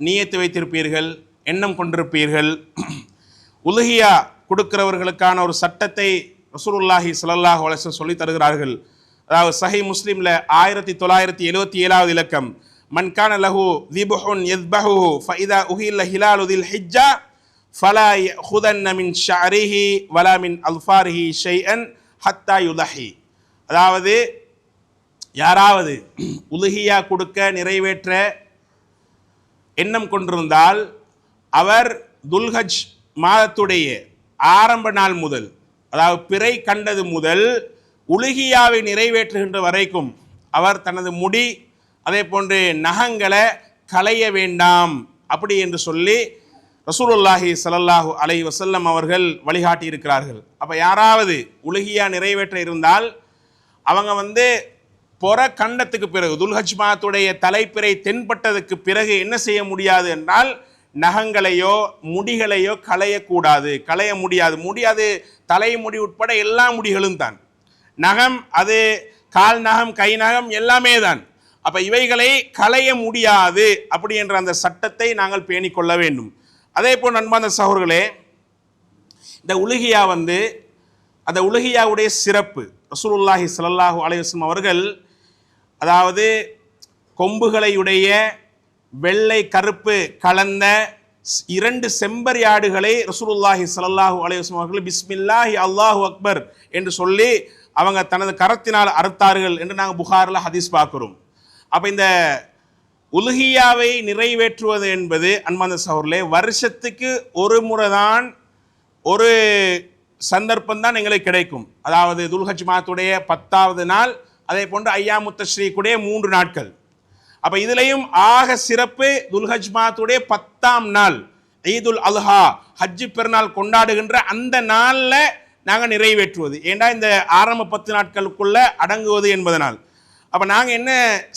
நியத்து வைத்திருப்பீர்கள், எண்ணம் கொண்டிருப்பீர்கள். உலுஹியா கொடுக்கிறவர்களுக்கான ஒரு சட்டத்தை ரசூலுல்லாஹி ஸல்லல்லாஹு அலைஹி வஸல்லம் சொல்லி தருகிறார்கள். அதாவது சஹீஹ் முஸ்லிம்ல 1977 இலக்கம், மன் கான லஹு திபுஹுன் யஸ்பஹுஹு ஃபஇதா உஹில்ல ஹிலாலு தில் ஹிஜ்ஜா ஃபலா யஹுதன்ன மின் ஷஅரிஹி வலா மின் அல்ஃபாரிஹி ஷைஅன் ஹத்தா யுலஹி. அதாவது யாராவது உலுஹியா கொடுக்க நிறைவேற்ற எண்ணம் கொண்டிருந்தால் அவர் துல்ஹஜ் மாதத்துடைய ஆரம்ப நாள் முதல், அதாவது பிறை கண்டது முதல் உலுஹியாவை நிறைவேற்றுகின்ற வரைக்கும் அவர் தனது முடி அதே போன்று நகங்களை களைய வேண்டாம் அப்படி என்று சொல்லி ரசூலுல்லாஹி ஸல்லல்லாஹு அலைஹி வஸல்லம் அவர்கள் வழிகாட்டி இருக்கிறார்கள். அப்போ யாராவது உலுஹியா நிறைவேற்ற இருந்தால் அவங்க பொற கண்டத்துக்கு பிறகு, துல்ஹஜ் மாதத்துடைய தலைப்பிறை தென்பட்டதுக்கு பிறகு என்ன செய்ய முடியாது என்றால் நகங்களையோ முடிகளையோ களைய முடியாது. தலைமுடி உட்பட எல்லா முடிகளும் தான். நகம் அது கால் நகம், கை நகம் எல்லாமே தான். அப்போ இவைகளை களைய முடியாது அப்படி என்ற அந்த சட்டத்தை நாங்கள் பேணிக்கொள்ள வேண்டும். அதே போல் அன்பார்ந்த சகோதரர்களே, இந்த உலுஹியா அந்த உலுஹியாவுடைய சிறப்பு ரசூலுல்லாஹி ஸல்லல்லாஹு அலைஹி வஸல்லம் அவர்கள், அதாவது கொம்புகளையுடைய வெள்ளை கருப்பு கலந்த 2 செம்பரி ஆடுகளை ரசூலுல்லாஹி ஸல்லல்லாஹு அலைஹி வஸல்லம் அவர்கள் பிஸ்மில்லாஹி அல்லாஹு அக்பர் என்று சொல்லி அவங்க தனது கரத்தினால் அறுத்தார்கள் என்று நாங்கள் புகாரில் ஹதீஸ் பார்க்கிறோம். அப்போ இந்த உலுஹியாவை நிறைவேற்றுவது என்பது அன்பார்ந்த சகோதரர்களே, வருஷத்துக்கு ஒரு முறை தான், ஒரு சந்தர்ப்பம் தான் எங்களுக்கு கிடைக்கும். அதாவது துல்ஹஜ் மாதத்துடைய 10வது நாள், அதே போன்று ஐயாமுத் தஷ்ரீக்குடைய 3 நாட்கள். அப்போ இதுலேயும் ஆக சிறப்பு துல்ஹஜ் மாதத்துடைய 10ஆம் நாள் ஈதுல் அல்ஹா, ஹஜ்ஜு பெருநாள் கொண்டாடுகின்ற அந்த நாளில் நாங்கள் நிறைவேற்றுவது. ஏண்டா இந்த ஆரம்ப 10 நாட்களுக்குள்ள அடங்குவது என்பதனால். அப்போ நாங்கள் என்ன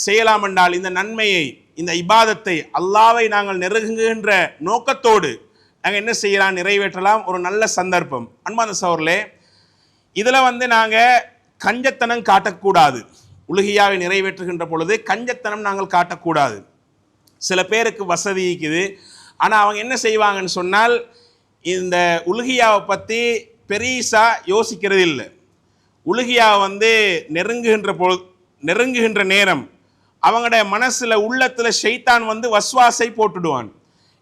செய்யலாம் என்றால், இந்த நன்மையை, இந்த இபாதத்தை, அல்லாவை நாங்கள் நெருங்குகின்ற நோக்கத்தோடு நாங்கள் என்ன செய்யலாம், நிறைவேற்றலாம். ஒரு நல்ல சந்தர்ப்பம். அன்பார்ந்த சகோதரர்களே, இதில் நாங்கள் கஞ்சத்தனம் காட்டக்கூடாது. உலுஹியாவை நிறைவேற்றுகின்ற பொழுது கஞ்சத்தனம் நாங்கள் காட்டக்கூடாது. சில பேருக்கு வசதி இருக்குது, ஆனால் அவங்க என்ன செய்வாங்கன்னு சொன்னால், இந்த உலுஹியாவை பற்றி பெரிசா யோசிக்கிறது இல்லை. உலுஹியாவை நெருங்குகின்ற நேரம் அவங்களுடைய மனசில் உள்ளத்தில் ஷைத்தான் வஸ்வாசை போட்டுடுவான்.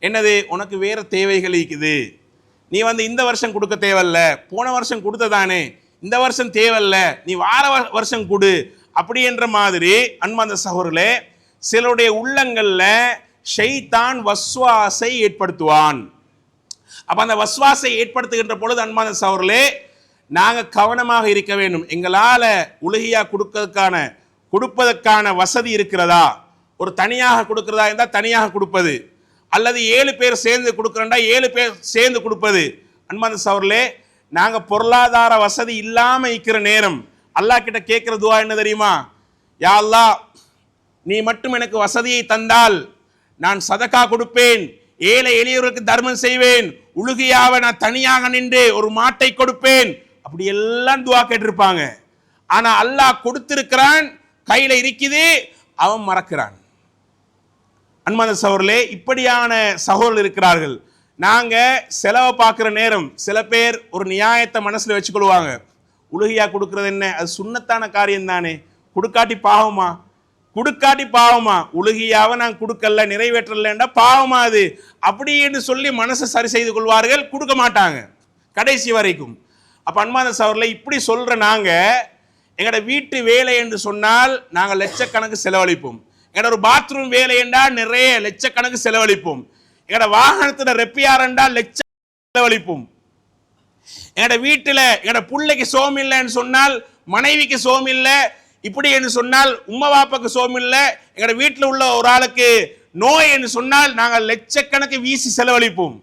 என்னது, உனக்கு வேறு தேவைகள் இருக்குது, நீ இந்த வருஷம் கொடுக்க தேவையில்ல, போன வருஷம் கொடுத்ததானே, இந்த வருஷம் தேவையில்ல, நீ வார வருஷம் கொடு அப்படி என்ற மாதிரி. அன்பார்ந்த சகோதரர்களே, சிலருடைய உள்ளங்களில் ஷைத்தான் வஸ்வாசை ஏற்படுத்துவான். அப்போ அந்த வஸ்வாசை ஏற்படுத்துகின்ற பொழுது அன்பார்ந்த சகோதரர்களே, நாங்கள் கவனமாக இருக்க வேண்டும். எங்களால் உலுஹியா கொடுப்பதற்கான வசதி இருக்கிறதா, ஒரு தனியாக கொடுக்கிறதா இருந்தால் தனியாக கொடுப்பது, அல்லது 7 பேர் சேர்ந்து கொடுக்குறோண்டா 7 பேர் சேர்ந்து கொடுப்பது. அன்பார்ந்த சகோதரர்களே, நாங்கள் பொருளாதார வசதி இல்லாமல் இருக்கிற நேரம் அல்லாஹ் கிட்ட கேட்குற துவா என்ன தெரியுமா? யா அல்லாஹ், நீ மட்டும் எனக்கு வசதியை தந்தால் நான் சதக்கா கொடுப்பேன், ஏழை எளியவருக்கு தர்மம் செய்வேன், உலுஹியாவை நான் தனியாக நின்று ஒரு மாட்டை கொடுப்பேன், அப்படி எல்லாம் துவா கேட்டிருப்பாங்க. ஆனால் அல்லாஹ் கொடுத்திருக்கிறான், கையில் இருக்குது, அவன் மறக்கிறான். அன்பார்ந்த சகோதரர்களே, இப்படியான சகோதரர்கள் இருக்கிறார்கள். நாங்கள் செலவை பார்க்குற நேரம் சில பேர் ஒரு நியாயத்தை மனசில் வச்சுக்கொள்வாங்க. உலுஹியா கொடுக்கறது என்ன, அது சுன்னத்தான காரியம் தானே, கொடுக்காட்டி பாவமா, உலுஹியாவை நான் கொடுக்கல, நிறைவேற்றலன்னா பாவமா அது அப்படின்னு சொல்லி மனசை சரி செய்து கொள்வார்கள், கொடுக்க மாட்டாங்க கடைசி வரைக்கும். அப்போ அன்பார்ந்த சகோதரர்களே, இப்படி சொல்கிற நாங்கள் எங்களோட வீட்டு வேலை என்று சொன்னால் நாங்கள் லட்சக்கணக்கு செலவழிப்போம். எங்களோட ஒரு பாத்ரூம் வேலை என்றால் நிறைய லட்சக்கணக்கு செலவழிப்போம். எங்களோட வாகனத்தில் ரெப்பியார் என்றால் லட்சம் செலவழிப்போம். எங்களோட வீட்டில் எங்களோட பிள்ளைக்கு சோம் இல்லைன்னு சொன்னால், மனைவிக்கு சோம் இல்லை இப்படி என்று சொன்னால், உம்மா பாப்பாக்கு சோம் இல்லை, எங்களோட வீட்டில் உள்ள ஒரு ஆளுக்கு நோய் என்று சொன்னால் நாங்கள் லட்சக்கணக்கு வீசி செலவழிப்போம்.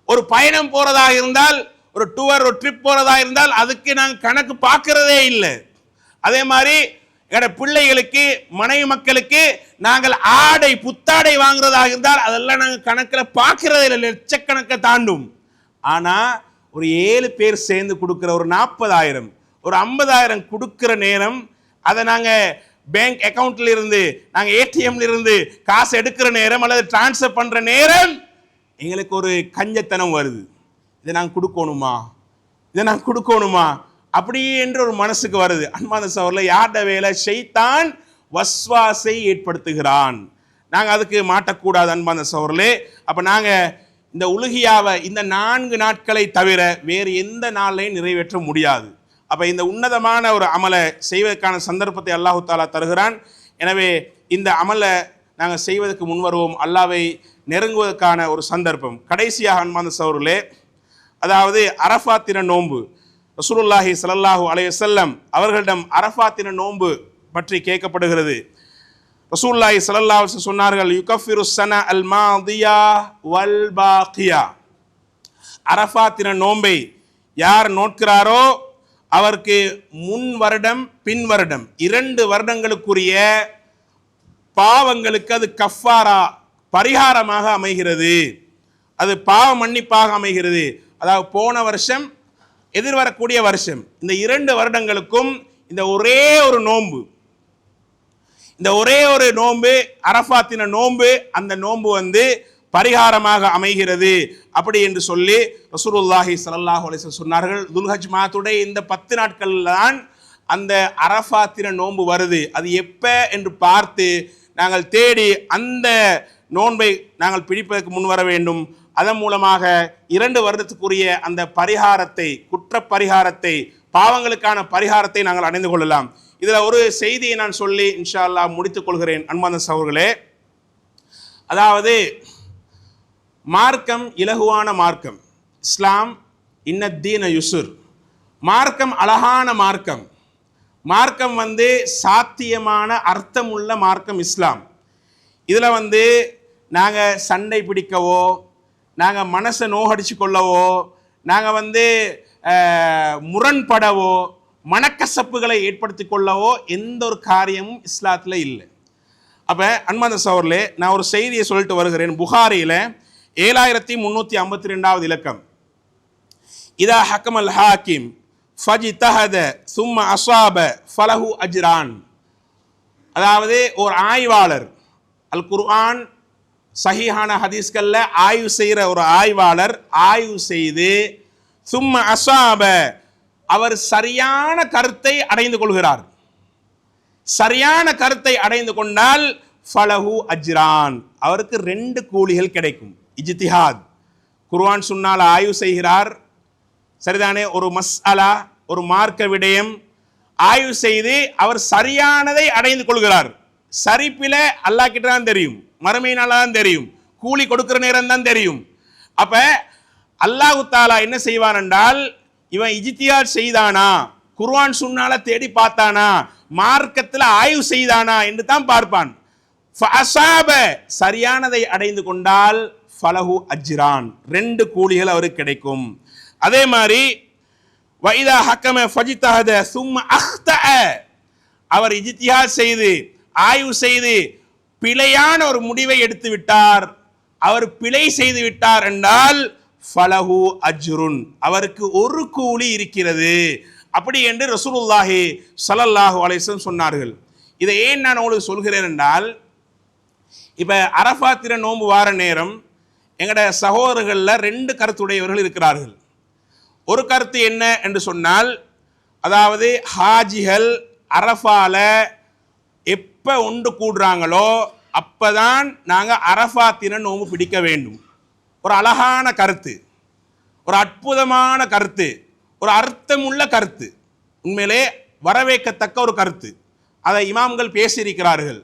ஒரு பயணம் போகிறதாக இருந்தால், ஒரு டூர், ஒரு ட்ரிப் போகிறதாக இருந்தால் அதுக்கு நாங்கள் கணக்கு பார்க்கறதே இல்லை. அதே மாதிரி எங்களோட பிள்ளைகளுக்கு, மனைவி மக்களுக்கு நாங்கள் புத்தாடை வாங்குறதாக இருந்தால் அதெல்லாம் நாங்கள் கணக்கில் பார்க்கறதே இல்லை, லட்சக்கணக்கை தாண்டும். ஆனால் ஒரு 7 பேர் சேர்ந்து கொடுக்குற ஒரு 40,000 ஒரு 50,000 கொடுக்குற நேரம் அதை நாங்கள் பேங்க் அக்கவுண்ட்ல இருந்து நாங்க ஏடிஎம்ல இருந்து காசு எடுக்கிற நேரம் அல்லது டிரான்ஸ்ஃபர் பண்ற நேரம் எங்களுக்கு ஒரு கஞ்சத்தனம் வருது. இதை நாங்க கொடுக்கணுமா அப்படி என்று ஒரு மனசுக்கு வருது. அன்பான சகோதரர்களே, யார்ட வேலை? ஷைத்தான் வஸ்வாசை ஏற்படுத்துகிறான். நாங்க அதுக்கு மாட்டக்கூடாது. அன்பான சகோதரர்களே, அப்ப நாங்க இந்த உலுகியாவை இந்த 4 நாட்களை தவிர வேறு எந்த நாளையும் நிறைவேற்ற முடியாது. அப்ப இந்த உன்னதமான ஒரு அமலை செய்வதற்கான சந்தர்ப்பத்தை அல்லாஹு தாலா தருகிறான். எனவே இந்த அமலை நாங்கள் செய்வதற்கு முன்வருவோம். அல்லாவை நெருங்குவதற்கான ஒரு சந்தர்ப்பம். கடைசியாக அன்பான சகோதரர்களே, அதாவது அரஃபாத் தின நோன்பு. ரசூலுல்லாஹி ஸல்லல்லாஹு அலைஹி வஸல்லம் அவர்களிடம் அரஃபாத் தின நோன்பு பற்றி கேட்கப்படுகிறது. ரசூலுல்லாஹி ஸல்லல்லாஹு அலைஹி வஸல்லம் சொன்னார்கள், யுகஃபிரு ஸனா அல் மாதியா வல் பாகியா. அரஃபாத் தின நோன்பை யார் நோட்கிறாரோ அவருக்கு முன் வருடம் பின் வருடம் 2 வருடங்களுக்குரிய பாவங்களுக்கு அது கஃபாரா பரிகாரமாக அமைகிறது. அது பாவ மன்னிப்பாக அமைகிறது. அதாவது போன வருஷம் எதிர்வரக்கூடிய வருஷம் இந்த 2 வருடங்களுக்கும் இந்த ஒரே ஒரு நோன்பு அரஃபாத்தின நோன்பு, அந்த நோன்பு பரிகாரமாக அமைகிறது அப்படி என்று சொல்லி ரசூலுல்லாஹி ஸல்லல்லாஹு அலைஹி வஸல்லம் சொன்னார்கள். துல்ஹஜ் மாதத்துடைய இந்த 10 நாட்கள் தான் அந்த அரஃபாத்தின நோன்பு வருது. அது எப்ப என்று பார்த்து நாங்கள் தேடி அந்த நோன்பை நாங்கள் பிடிப்பதற்கு முன் வர வேண்டும். அதன் மூலமாக 2 வருடத்துக்குரிய அந்த பரிகாரத்தை, குற்ற பரிகாரத்தை, பாவங்களுக்கான பரிகாரத்தை நாங்கள் அடைந்து கொள்ளலாம். இதில் ஒரு செய்தியை நான் சொல்லி இன்ஷா அல்லாஹ் முடித்துக் கொள்கிறேன். அன்பான சகோதரர்களே, அதாவது மார்க்கம் இலகுவான மார்க்கம். இஸ்லாம் இன்னத்தீன யுசுர். மார்க்கம் அழகான மார்க்கம். மார்க்கம் சாத்தியமான அர்த்தமுள்ள மார்க்கம் இஸ்லாம். இதில் நாங்கள் சண்டை பிடிக்கவோ, நாங்கள் மனசை நோகடிச்சு கொள்ளவோ, நாங்கள் முரண்படவோ, மனக்கசப்புகளை ஏற்படுத்தி கொள்ளவோ எந்த ஒரு காரியமும் இஸ்லாத்தில் இல்லை. அப்போ அன்பான சகோதரர்களே, நான் ஒரு செய்தியை சொல்லிட்டு வருகிறேன். புகாரியில் 7352வது இலக்கம். இதா ஹக்கமல் ஹாக்கிம் ஃபஜ்தஹத சும்ம அஸாப ஃபலஹு அஜ்ரான். அதாவது ஒரு ஆய்வாளர், அல் குர்ஆன் சஹீஹான ஹதீஸ்களில் ஆய்வு செய்கிற ஒரு ஆய்வாளர் ஆய்வு செய்து சும்ம அஸாப, அவர் சரியான கருத்தை அடைந்து கொள்கிறார். சரியான கருத்தை அடைந்து கொண்டால் ஃபலஹு அஜ்ரான், அவருக்கு 2 கூலிகள் கிடைக்கும். இஜ்திஹாத், குர்ஆன் சுன்னால ஆய்வு செய்கிறார், சரிதானே, ஒரு மஸ்அலா, ஒரு மார்க்க விடயம் ஆய்வு செய்து அவர் சரியானதை அடைந்து கொள்கிறார். சரிப்பில அல்லாஹ் கிட்ட தான் தெரியும், மறுமையினால தான் தெரியும், கூலி கொடுக்கிற நேரம் தான் தெரியும். அப்ப அல்லாஹ் தஆலா என்ன செய்வான் என்றால், இவன் இஜ்திஹாத் செய்தானா, குர்ஆன் சுன்னால தேடி பார்த்தானா, மார்க்கத்தில் ஆய்வு செய்தானா என்று தான் பார்ப்பான். ஃபஅஸாப, சரியானதை அடைந்து கொண்டால் ஃபலஹு அஜ்ரான், 2 கூலிகள் அவருக்கு கிடைக்கும். அதே மாதிரி வைதா ஹக்கம ஃபஜ்தஹத சும்ம அக்தஅ, அவர் இஜ்திஹாத் செய்து ஆய்வு செய்து பிழையான ஒரு முடிவை எடுத்து விட்டார், அவர் பிழை செய்து விட்டார் என்றால் ஃபலஹு அஜ்ருன், அவருக்கு 1 கூலி இருக்கிறது. அப்படி என்று ரசூலுல்லாஹி ஸல்லல்லாஹு அலைஹி வஸல்லம் சொன்னார்கள். இதை ஏன் நான் உங்களுக்கு சொல்கிறேன் என்றால், இப்போ அரஃபாத் தின நோன்பு வார நேரம் எங்கட சகோதரர்களில் 2 கருத்துடையவர்கள் இருக்கிறார்கள். ஒரு கருத்து என்ன என்று சொன்னால், அதாவது ஹாஜிகள் அரஃபால எப்போ ஒன்று கூடுறாங்களோ அப்பதான் நாங்கள் அரஃபாத் தின நோன்பு பிடிக்க வேண்டும். ஒரு அழகான கருத்து, ஒரு அற்புதமான கருத்து, ஒரு அர்த்தமுள்ள கருத்து, உண்மையிலே வரவேற்கத்தக்க ஒரு கருத்து. அதை இமாம்கள் பேசியிருக்கிறார்கள்.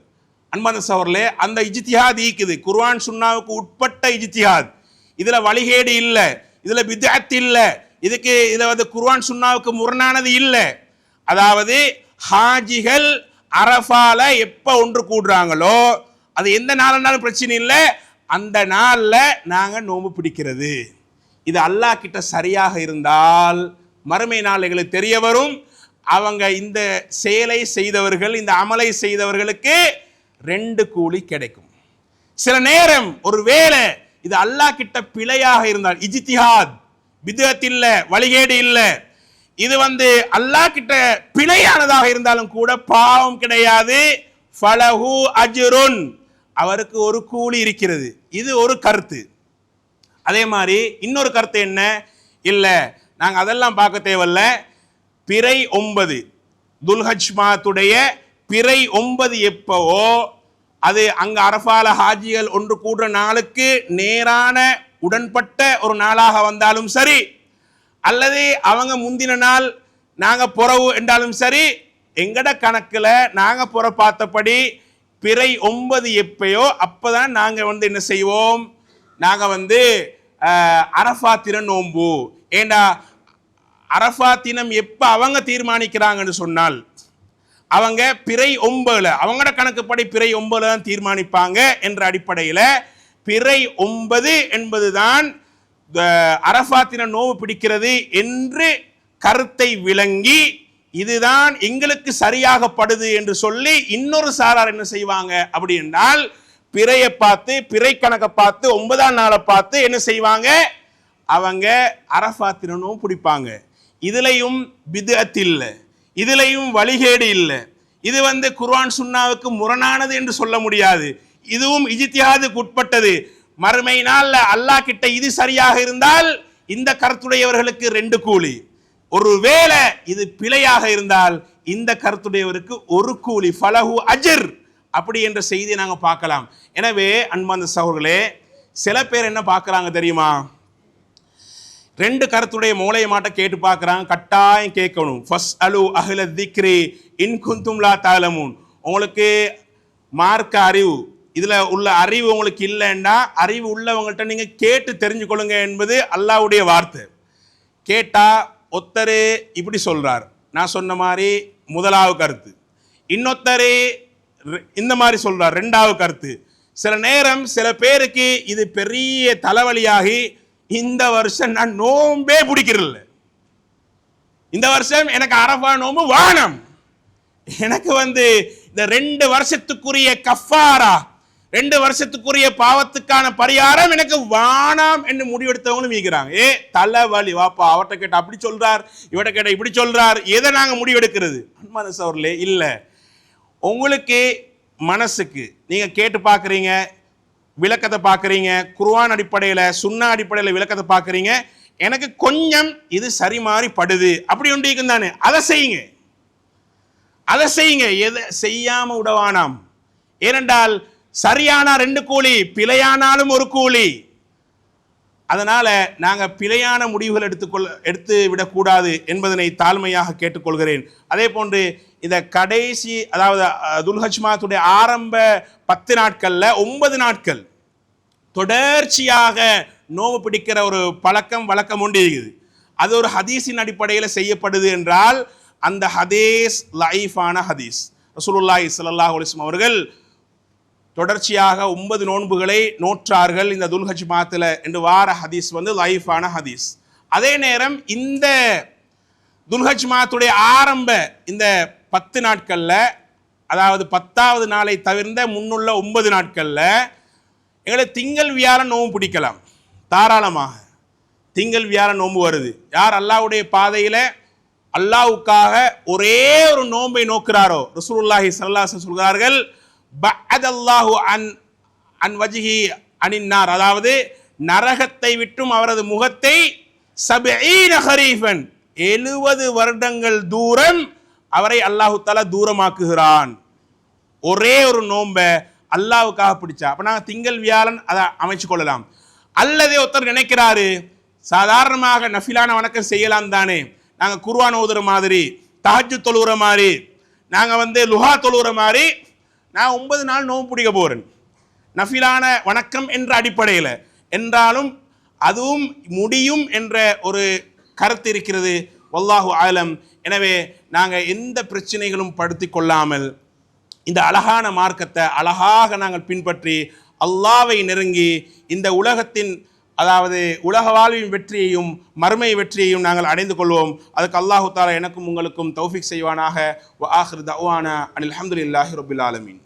அன்பான சகோதரர்களே, அந்த இஜ்திஹாத் இருக்குது, குர்ஆன் சுன்னாவுக்கு உட்பட்ட இஜ்திஹாத். இதுல வழிகேடு இல்லை, இதுல பித்அத் இல்லை, இதுல குர்ஆன் சுன்னாவுக்கு முரணானது இல்லை. அதாவது ஹாஜிகள் அரஃபால எப்ப ஒன்று கூடுறாங்களோ, அது எந்த நாள்னாலும் பிரச்சனை இல்லை, அந்த நாள்ல நாங்க நோன்பு பிடிக்கிறது. இது அல்லாஹ் கிட்ட சரியாக இருந்தால் மறுமை நாள் எங்களுக்கு தெரிய வரும், அவங்க இந்த செயலை செய்தவர்கள், இந்த அமலை செய்தவர்களுக்கு 2 கூலி கிடைக்கும். சில நேரம் ஒரு வேளை இது அல்லாஹ் கிட்ட பிழையாக இருந்தால், இஜ்திஹாத் பித்அத் இல்ல, வழிகேடு இல்ல, இது அல்லாஹ் கிட்ட பிழையானதாக இருந்தாலும் கூட பாவம் கிடையாது. ஃபலஹு அஜ்ருன், அவருக்கு ஒரு கூலி இருக்கிறது. இது ஒரு கருத்து. அதே மாதிரி இன்னொரு கருத்து என்ன, இல்ல நாங்க அதெல்லாம் பார்க்க தேவையில்ல, பிறை 9 துல்ஹஜ் மாத்துடைய பிறை 9 எப்பவோ அது அங்க அரஃபால ஹாஜிகள் ஒன்று கூடுற நாளுக்கு நேரான உடன்பட்ட ஒரு நாளாக வந்தாலும் சரி, அல்லது அவங்க முந்தின நாள் நாங்க புறவு என்றாலும் சரி, எங்கட கணக்குல நாங்க புற பார்த்தபடி பிறை 9 எப்பயோ அப்பதான் நாங்க என்ன செய்வோம், நாங்க அரஃபா தின நோம்பு. ஏண்டா அரஃபா தினம் எப்ப அவங்க தீர்மானிக்கிறாங்கன்னு சொன்னால், அவங்க பிறை 9 அவங்களோட கணக்குப்படி பிறை 9 தான் தீர்மானிப்பாங்க என்ற அடிப்படையில் பிறை 9 என்பதுதான் அரஃபா தின நோவு பிடிக்கிறது என்று கருத்தை விளங்கி இதுதான் எங்களுக்கு சரியாகப்படுது என்று சொல்லி இன்னொரு சாரார் என்ன செய்வாங்க அப்படி என்றால், பிறையை பார்த்து பிறை கணக்கை பார்த்து 9ஆம் நாளை பார்த்து என்ன செய்வாங்க, அவங்க அரஃபா தின நோவு பிடிப்பாங்க. இதுலையும் பித்அத் இல்லை, இதுலையும் வழிகேடு இல்லை. இது குர்ஆன் சுன்னாவுக்கு முரணானது என்று சொல்ல முடியாது. இதுவும் இஜ்திஹாதுக்கு உட்பட்டது. மறுமை நாள்ல அல்லாஹ் கிட்ட இது சரியாக இருந்தால் இந்த கருத்துடையவர்களுக்கு 2 கூலி, ஒருவேளை இது பிழையாக இருந்தால் இந்த கருத்துடையவருக்கு ஒரு கூலி, ஃபலஹு அஜ்ர் அப்படி என்ற செய்தியை நாங்க பார்க்கலாம். எனவே அன்பார்ந்த சகோதரர்களே, சில பேர் என்ன பார்க்கறாங்க தெரியுமா, 2 கருத்துடைய மூளையை மாட்ட கேட்டு பார்க்குறாங்க. கட்டாயம் கேட்கணும். ஃபஸ்ட் அலு அஹ்ல திக்ரி இன் குந்தும் லா தஅலமூன். உங்களுக்கு மார்க்க அறிவு, இதுல உள்ள அறிவு உங்களுக்கு இல்லைன்னா அறிவு உள்ளவங்கள்ட்ட நீங்க கேட்டு தெரிஞ்சுக்கொள்ளுங்க என்பது அல்லாஹ்வுடைய வார்த்தை. கேட்டா ஒருத்தர் இப்படி சொல்றார், நான் சொன்ன மாதிரி முதலாவது கருத்து, இன்னொருத்தர் இந்த மாதிரி சொல்றார் 2வது கருத்து. சில நேரம் சில பேருக்கு இது பெரிய தலைவலியாகி இந்த வருஷம் நான் நோம்பே பிடிக்கிறதில்ல, இந்த வருஷம் எனக்கு அரஃபா நோம்பு வானம், எனக்கு இந்த 2 வருஷத்துக்குரிய கஃபாரா 2 வருஷத்துக்குரிய பாவத்துக்கான பரிகாரம் எனக்கு வானம் என்று முடிவெடுத்தவங்களும் இருக்கிறாங்க. தலைவலி வாப்பா, அவர்கிட்ட கேட்ட அப்படி சொல்றார், இவட்ட கேட்ட இப்படி சொல்றார், எதை நாங்க முடிவெடுக்கிறது? மனசு அவர்களே இல்லை, உங்களுக்கு மனசுக்கு நீங்க கேட்டு பார்க்குறீங்க, விளக்கத்தை பார்க்குறீங்க, குர்ஆன் அடிப்படையில் சுன்னா அடிப்படையில் விளக்கத்தை பார்க்குறீங்க, எனக்கு கொஞ்சம் இது சரி மாறி படுது அப்படி ஒன்றிக்கும் தானே, அதை செய்யுங்க, அதை செய்யுங்க, எதை செய்யாம விடவானாம். ஏனென்றால் சரியான 2 கூலி, பிழையானாலும் ஒரு கூலி. அதனால நாங்க பிழையான முடிவுகள் எடுத்து விடக்கூடாது என்பதனை தாழ்மையாக கேட்டுக்கொள்கிறேன். அதே போன்று இந்த கடைசி, அதாவது துல்ஹஜ் மாதத்துடைய ஆரம்ப 10 நாட்கள்ல 9 நாட்கள் தொடர்ச்சியாக நோவு பிடிக்கிற ஒரு வழக்கம் உண்டு இருக்குது. அது ஒரு ஹதீஸின் அடிப்படையில் செய்யப்படுது என்றால் அந்த ஹதீஸ் லைஃபான ஹதீஸ். ரசூலுல்லாஹி ஸல்லல்லாஹு அலைஹி வஸல்லம் அவர்கள் தொடர்ச்சியாக 9 நோன்புகளை நோற்றார்கள் இந்த துல்ஹஜ் மாதத்துல என்று வார ஹதீஸ் லைஃபான ஹதீஸ். அதே நேரம் இந்த துல்ஹஜ் மாதத்துடைய ஆரம்ப இந்த 10 நாட்கள்ல, அதாவது 10வது நாளை தவிர்ந்த முன்னுள்ள 9 நாட்கள்ல எங்களை திங்கள் வியாழன் நோன்பு பிடிக்கலாம் தாராளமாக. திங்கள் வியாழன் நோன்பு வருது, யார் அல்லாஹ்வுடைய பாதையில அல்லாஹ்வுக்காக ஒரே ஒரு நோன்பை நோக்கிறாரோ, ரசூலுல்லாஹி ஸல்லல்லாஹு அலைஹி வஸல்லம் சொல்கிறார்கள், பஅதல்லாஹு அன் வஜ்ஹி அனின்னார், அதாவது நரகத்தை விட்டும் அவரது முகத்தை 70 ஹரீஃபன் 70 வருடங்கள் தூரம் அவரை அல்லாஹு தஆலா தூரமாக்குகிறான். ஒரே ஒரு நோன்பை அல்லாஹ்வுக்காக பிடிச்சா. அப்ப நாங்கள் திங்கள் வியாழன் அதை அமைச்சு கொள்ளலாம். அல்லது ஒருத்தர் நினைக்கிறாரு, சாதாரணமாக நஃபிலான வணக்கம் செய்யலாம் தானே, நாங்கள் குர்ஆன் ஓதுற மாதிரி, தஹஜ்ஜுத் தொழுகிற மாதிரி, நாங்கள் லுஹா தொழுகிற மாதிரி நான் 9 நாள் நோன்பு பிடிக்க போறேன் நஃபிலான வணக்கம் என்ற அடிப்படையில் என்றாலும் அதுவும் முடியும் என்ற ஒரு கருத்து இருக்கிறது. வல்லாஹு ஆலம். எனவே நாங்கள் எந்த பிரச்சனைகளும் படுத்தி கொள்ளாமல் இந்த அழகான மார்க்கத்தை அழகாக நாங்கள் பின்பற்றி அல்லாஹ்வை நெருங்கி இந்த உலகத்தின், அதாவது உலக வாழ்வின் வெற்றியையும் மறுமை வெற்றியையும் நாங்கள் அடைந்து கொள்வோம். அதுக்கு அல்லாஹு தஆலா எனக்கும் உங்களுக்கும் தௌஃபீக் செய்வானாக. வ ஆகிரு தஅவானா அனில் ஹம்துலில்லாஹி ரப்பில் ஆலமீன்.